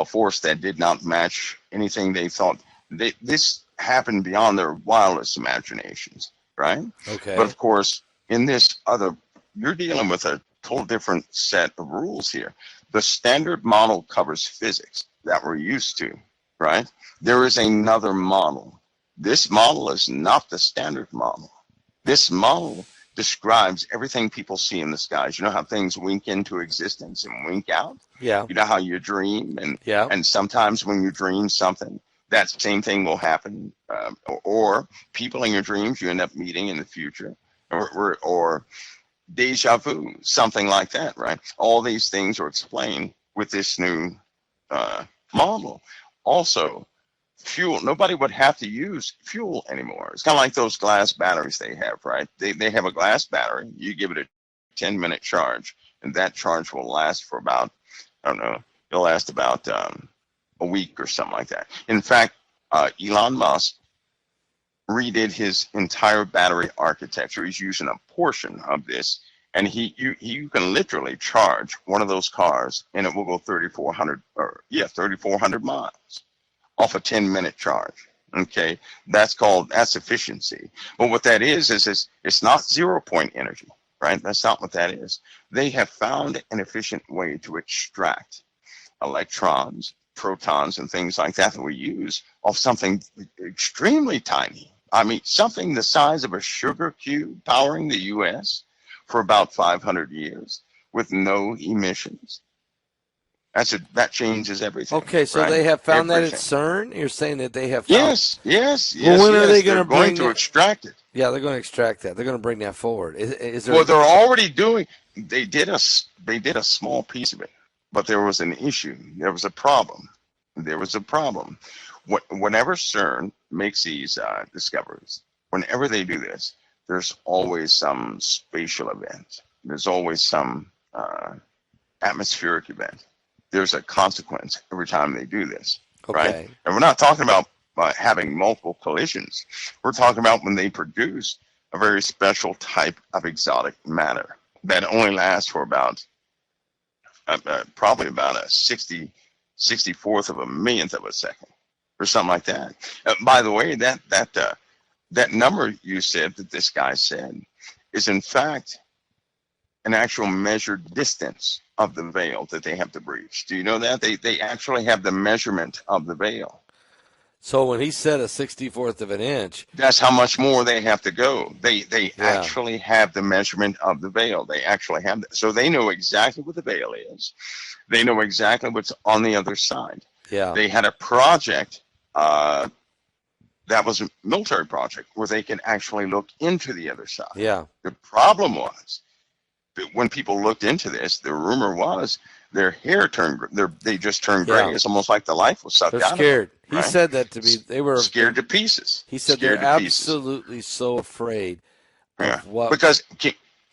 force that did not match anything they thought. this happened beyond their wildest imaginations, right? Okay. But of course, in this other, you're dealing with a total different set of rules here. The standard model covers physics that we're used to, right? There is another model. This model is not the standard model. This model describes everything people see in the skies. You know how things wink into existence and wink out? Yeah. You know how you dream, and sometimes when you dream something, that same thing will happen. Or people in your dreams you end up meeting in the future, or deja vu, something like that, right? All these things are explained with this new model. Also, fuel. Nobody would have to use fuel anymore. It's kind of like those glass batteries they have, right? They have a glass battery. You give it a 10-minute charge, and that charge will last for about, I don't know, it'll last about a week or something like that. In fact, Elon Musk redid his entire battery architecture. He's using a portion of this, and you can literally charge one of those cars, and it will go 3,400 miles off a 10-minute charge. Okay, that's efficiency. But what that is it's not 0-point energy, right? That's not what that is. They have found an efficient way to extract electrons, protons, and things like that we use off something extremely tiny. I mean, something the size of a sugar cube powering the U.S. for about 500 years with no emissions. That changes everything. Okay, so right? they have found everything. that at CERN? You're saying that they have found... Yes. Well, when are they going to bring to extract it? Yeah, they're going to extract that. They're going to bring that forward. Is there... Well, they're already doing... They did a small piece of it, but there was an issue. There was a problem. Whenever CERN makes these discoveries, whenever they do this, there's always some spatial event. There's always some atmospheric event. There's a consequence every time they do this, right? And we're not talking about having multiple collisions. We're talking about when they produce a very special type of exotic matter that only lasts for about probably about a 64th of a millionth of a second or something like that. By the way, that number you said that this guy said is in fact an actual measured distance of the veil that they have to breach. Do you know that? They actually have the measurement of the veil. So when he said a 64th of an inch, that's how much more they have to go. They actually have the measurement of the veil. They actually have that. So they know exactly what the veil is. They know exactly what's on the other side. Yeah. They had a project that was a military project where they could actually look into the other side. Yeah. The problem was that when people looked into this, the rumor was their hair they just turned gray. It's almost like the life was sucked out. They're scared. Of them, right? He said that to me. They were scared to pieces. He said they're absolutely so afraid of what. Because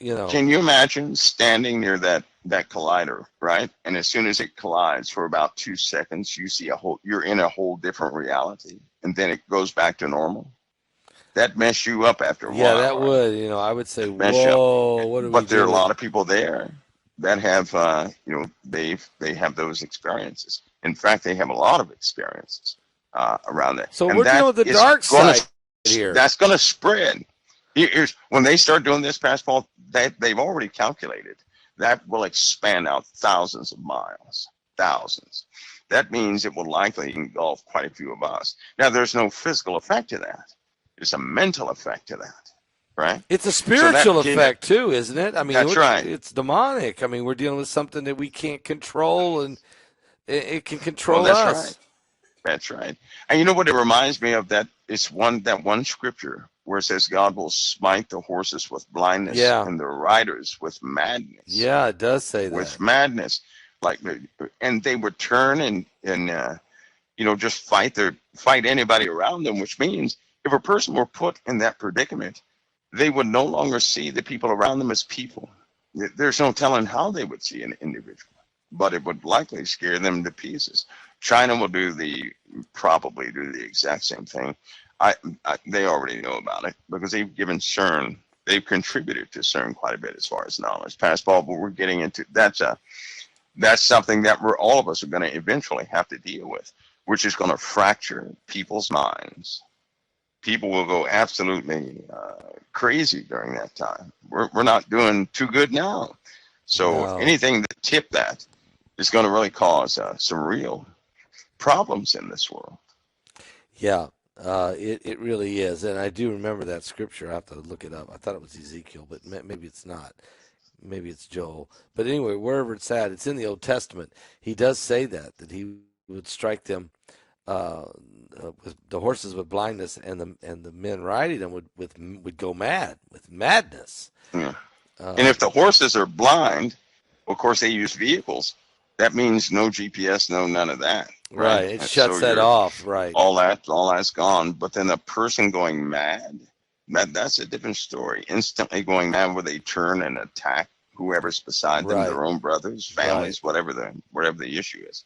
can you imagine standing near that collider, right? And as soon as it collides for about 2 seconds, you're in a whole different reality, and then it goes back to normal. That mess you up after a while. Yeah, that would. I would say, whoa, what are we doing? But there are a lot of people there that have, they have those experiences. In fact, they have a lot of experiences around that. So we're dealing with the dark side here. That's going to spread. When they start doing this, Pascal, they've already calculated that will expand out thousands of miles, thousands. That means it will likely engulf quite a few of us. Now, there's no physical effect to that. There's a mental effect to that, right? It's a spiritual effect too, isn't it? I mean, that's right. It's demonic. I mean, we're dealing with something that we can't control, and it can control us. Right. That's right. And you know what it reminds me of? That one scripture where it says God will smite the horses with blindness and the riders with madness. Yeah, it does say that. With madness, and they would turn and just fight anybody around them, which means if a person were put in that predicament, they would no longer see the people around them as people. There's no telling how they would see an individual, but it would likely scare them to pieces. China will probably do the exact same thing. They already know about it because they've given CERN, they've contributed to CERN quite a bit as far as knowledge. Pascal, but we're getting into that's something that all of us are going to eventually have to deal with. which is going to fracture people's minds. People will go absolutely crazy during that time. We're not doing too good now. So No. anything that tip that is going to really cause some real problems in this world. Yeah, it really is. And I do remember that scripture. I have to look it up. I thought it was Ezekiel, but maybe it's not. Maybe it's Joel. But anyway, wherever it's at, it's in the Old Testament. He does say that he would strike them uh, with the horses with blindness, and the men riding them would go mad with madness. Yeah. And if the horses are blind, of course they use vehicles. That means no GPS, no none of that. Right. It shuts that off. Right. All that's gone. But then a person going mad, that's a different story. Instantly going mad where they turn and attack whoever's beside them, their own brothers, families, whatever the issue is.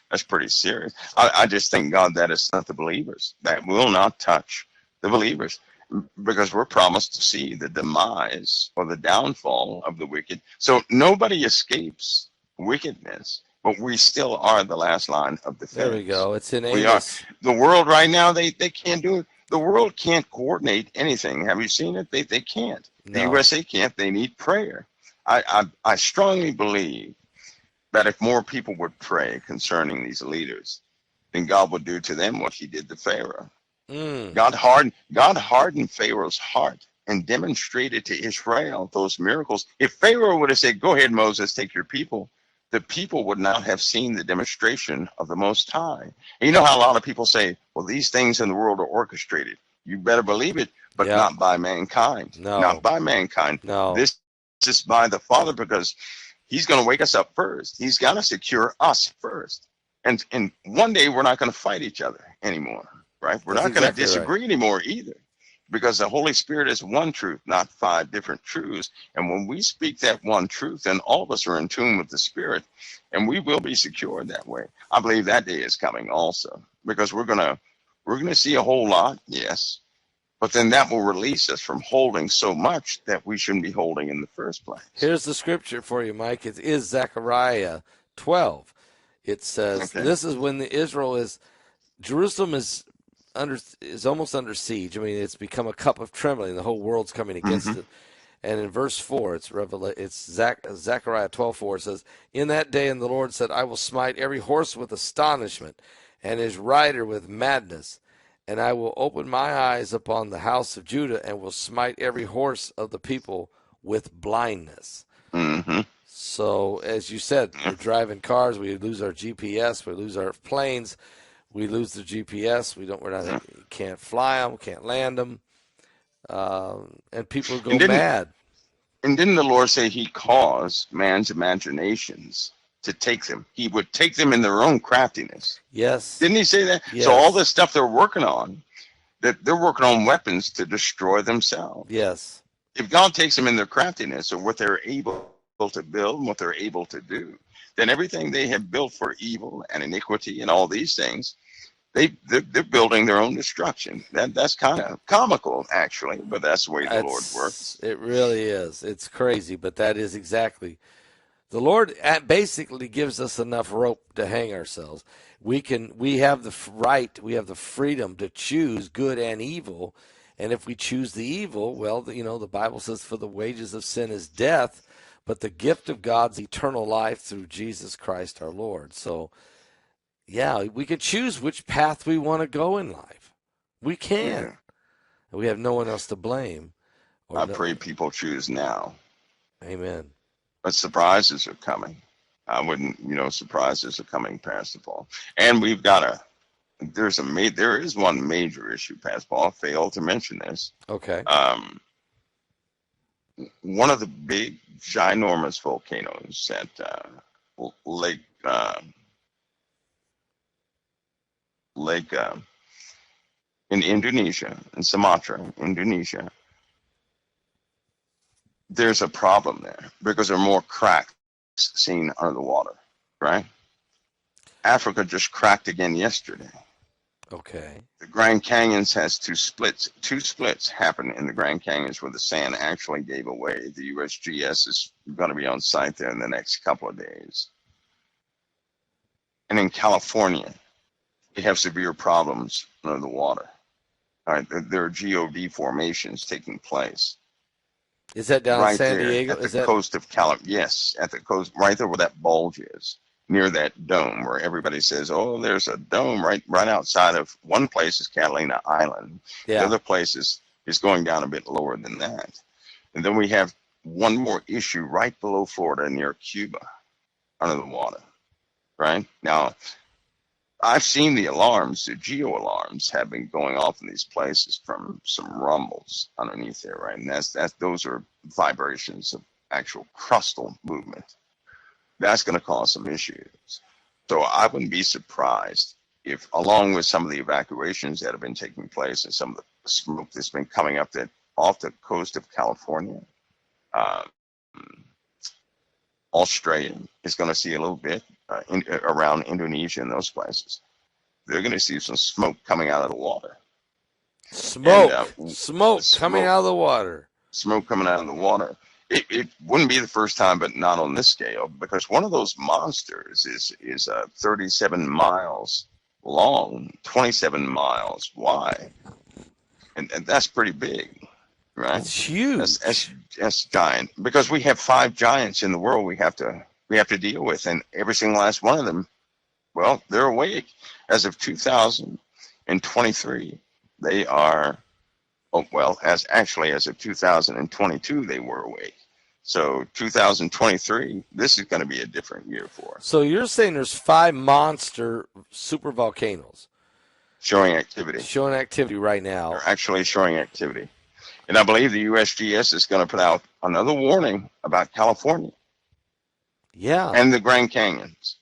That's pretty serious. I just thank God that it's not the believers. That will not touch the believers, because we're promised to see the demise or the downfall of the wicked. So nobody escapes wickedness, but we still are the last line of defense. There we go. It's in Amos. We are. The world right now, they can't do it. The world can't coordinate anything. Have you seen it? They can't. No. The USA can't. They need prayer. I strongly believe that if more people would pray concerning these leaders, then God would do to them what he did to Pharaoh. God hardened Pharaoh's heart and demonstrated to Israel those miracles. If Pharaoh would have said, "Go ahead, Moses, take your people," the people would not have seen the demonstration of the Most High. And you know how a lot of people say, well, these things in the world are orchestrated. You better believe it, but not by mankind. No. Not by mankind. No. This is by the Father, because he's going to wake us up first. He's got to secure us first. And one day we're not going to fight each other anymore, right? We're not going to disagree anymore either, because the Holy Spirit is one truth, not 5 different truths. And when we speak that one truth, then all of us are in tune with the Spirit, and we will be secured that way. I believe that day is coming also, because we're gonna see a whole lot, yes, but then that will release us from holding so much that we shouldn't be holding in the first place. Here's the scripture for you, Mike. It is Zechariah 12. It says, This is when Jerusalem is almost under siege. I mean, it's become a cup of trembling. The whole world's coming against it. And in verse 4, it's Zechariah 12:4. It says, "In that day, and the Lord said, I will smite every horse with astonishment, and his rider with madness. And I will open my eyes upon the house of Judah, and will smite every horse of the people with blindness." So, as you said, we're driving cars. We lose our GPS. We lose our planes. We lose the GPS. We can't fly them. Can't land them. And people go mad. And didn't the Lord say he caused man's imaginations to take them? He would take them in their own craftiness. Yes. Didn't he say that? Yes. So all this stuff they're working on, that they're working on weapons to destroy themselves. Yes. If God takes them in their craftiness, or what they're able to build and what they're able to do, then everything they have built for evil and iniquity and all these things, they're building their own destruction. That's kind of comical, actually, but that's the way the Lord works. It really is. It's crazy, but that is exactly. The Lord basically gives us enough rope to hang ourselves. We have the right, we have the freedom to choose good and evil. And if we choose the evil, well, the Bible says, for the wages of sin is death, but the gift of God's eternal life through Jesus Christ our Lord. So, yeah, we can choose which path we want to go in life. We can. Yeah. We have no one else to blame. I pray people choose now. Amen. But surprises are coming. I wouldn't, surprises are coming, Pastor Paul. And we've got there is one major issue, Pastor Paul. I failed to mention this. Okay. One of the big, ginormous volcanoes at Lake in Indonesia, in Sumatra, Indonesia, there's a problem there because there are more cracks seen under the water, right? Africa just cracked again yesterday. Okay. The Grand Canyons has two splits. Two splits happened in the Grand Canyons where the sand actually gave away. The USGS is going to be on site there in the next couple of days. And in California, we have severe problems under the water. All right, there are GOD formations taking place Is that down in right San there Diego? at the Is that? coast of California. Yes, at the coast, right there where that bulge is, near that dome, where everybody says, "Oh, there's a dome right outside of one place is Catalina Island. The Yeah. other place is going down a bit lower than that." And then we have one more issue right below Florida near Cuba, under the water. Right now, I've seen the alarms, the geo alarms have been going off in these places from some rumbles underneath there, right? And those are vibrations of actual crustal movement. That's going to cause some issues. So I wouldn't be surprised if, along with some of the evacuations that have been taking place and some of the smoke that's been coming up that off the coast of California, uh, Australia is going to see a little bit around Indonesia and those places. They're going to see some smoke coming out of the water. And Smoke coming out of the water. Smoke coming out of the water. It wouldn't be the first time, but not on this scale, because one of those monsters is 37 miles long, 27 miles wide, and that's pretty big, right? It's huge. That's giant, because we have 5 giants in the world we have to deal with, and every single last one of them, well, they're awake. As of 2023, they are. Oh, well, as of 2022, they were awake. So 2023, this is going to be a different year for us. So you're saying there's 5 monster super volcanoes showing activity right now. They're actually showing activity. And I believe the USGS is going to put out another warning about California. Yeah. And the Grand Canyons.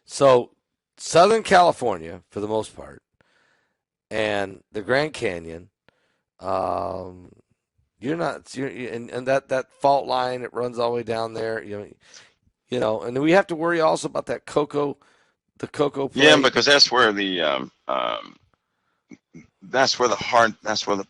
So Southern California, for the most part, and the Grand Canyon, and that fault line, it runs all the way down there, and then we have to worry also about the cocoa plate. Yeah, because that's where the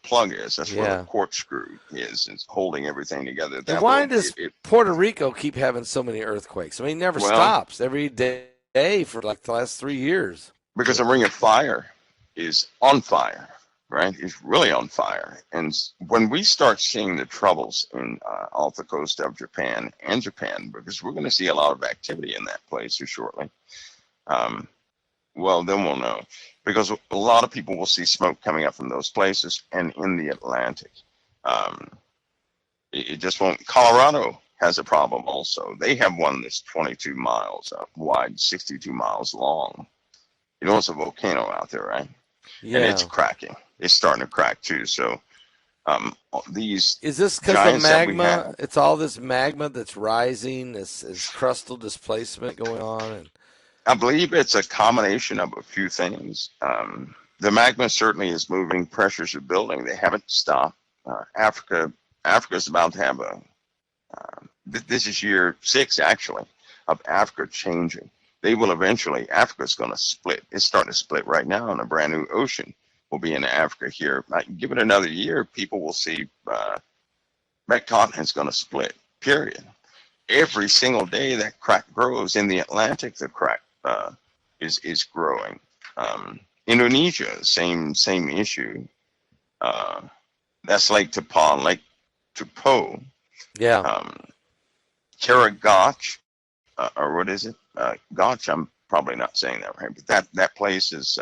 plug is. That's where the corkscrew is. It's holding everything together. And why does Puerto Rico keep having so many earthquakes? I mean, it never stops every day for like the last 3 years. Because the Ring of Fire is on fire. Right, it's really on fire. And when we start seeing the troubles in off the coast of Japan, because we're going to see a lot of activity in that place here shortly, well, then we'll know. Because a lot of people will see smoke coming up from those places and in the Atlantic. It just won't. Colorado has a problem also. They have one that's 22 miles wide, 62 miles long. You know, it's a volcano out there, right? Yeah. And it's cracking. It's starting to crack too. So these is this because of magma? It's all this magma that's rising. This is crustal displacement going on, and I believe it's a combination of a few things. The magma certainly is moving. Pressures are building. They haven't stopped. Africa's about to have this is year 6 actually of Africa changing. They will eventually. Africa's going to split. It's starting to split right now, and a brand new ocean will be in Africa here. Give it another year, people will see that continent's going to split, period. Every single day that crack grows in the Atlantic, the crack is growing. Indonesia, same issue. That's Lake Tepon, Lake Tupo. Yeah. Karagach, or what is it? Gotch, I'm probably not saying that right, but that place has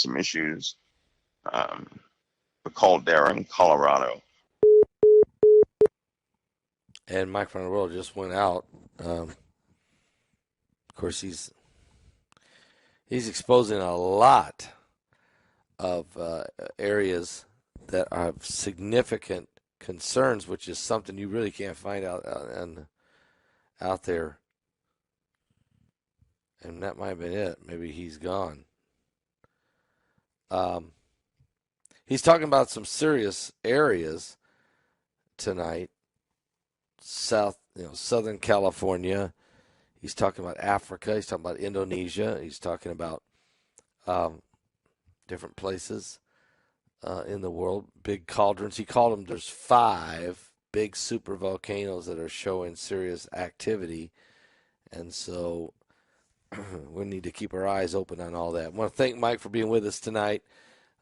some issues. The Caldera in Colorado. And Mike from the World just went out. Of course, he's exposing a lot of areas that have significant concerns, which is something you really can't find out there. And that might have been it. Maybe he's gone. He's talking about some serious areas tonight. Southern California. He's talking about Africa. He's talking about Indonesia. He's talking about different places in the world. Big cauldrons. He called them. There's 5 big super volcanoes that are showing serious activity, and so we need to keep our eyes open on all that. I want to thank Mike for being with us tonight.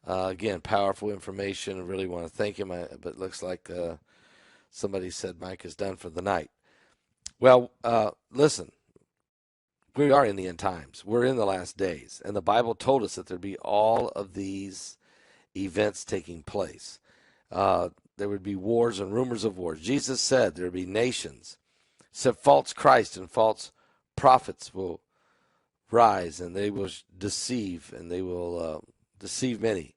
Again, powerful information. I really want to thank him, but it looks like somebody said Mike is done for the night. Well, listen, we are in the end times. We're in the last days, and the Bible told us that there'd be all of these events taking place. There would be wars and rumors of wars. Jesus said there would be nations. Said false Christ and false prophets will rise, and they will deceive, and they will deceive many.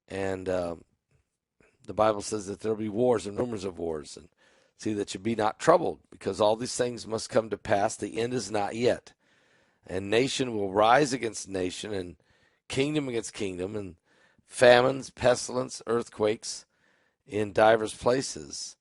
And the Bible says that there will be wars and rumors of wars. And see that you be not troubled, because all these things must come to pass. The end is not yet. And nation will rise against nation, and kingdom against kingdom, and famines, pestilence, earthquakes in divers places.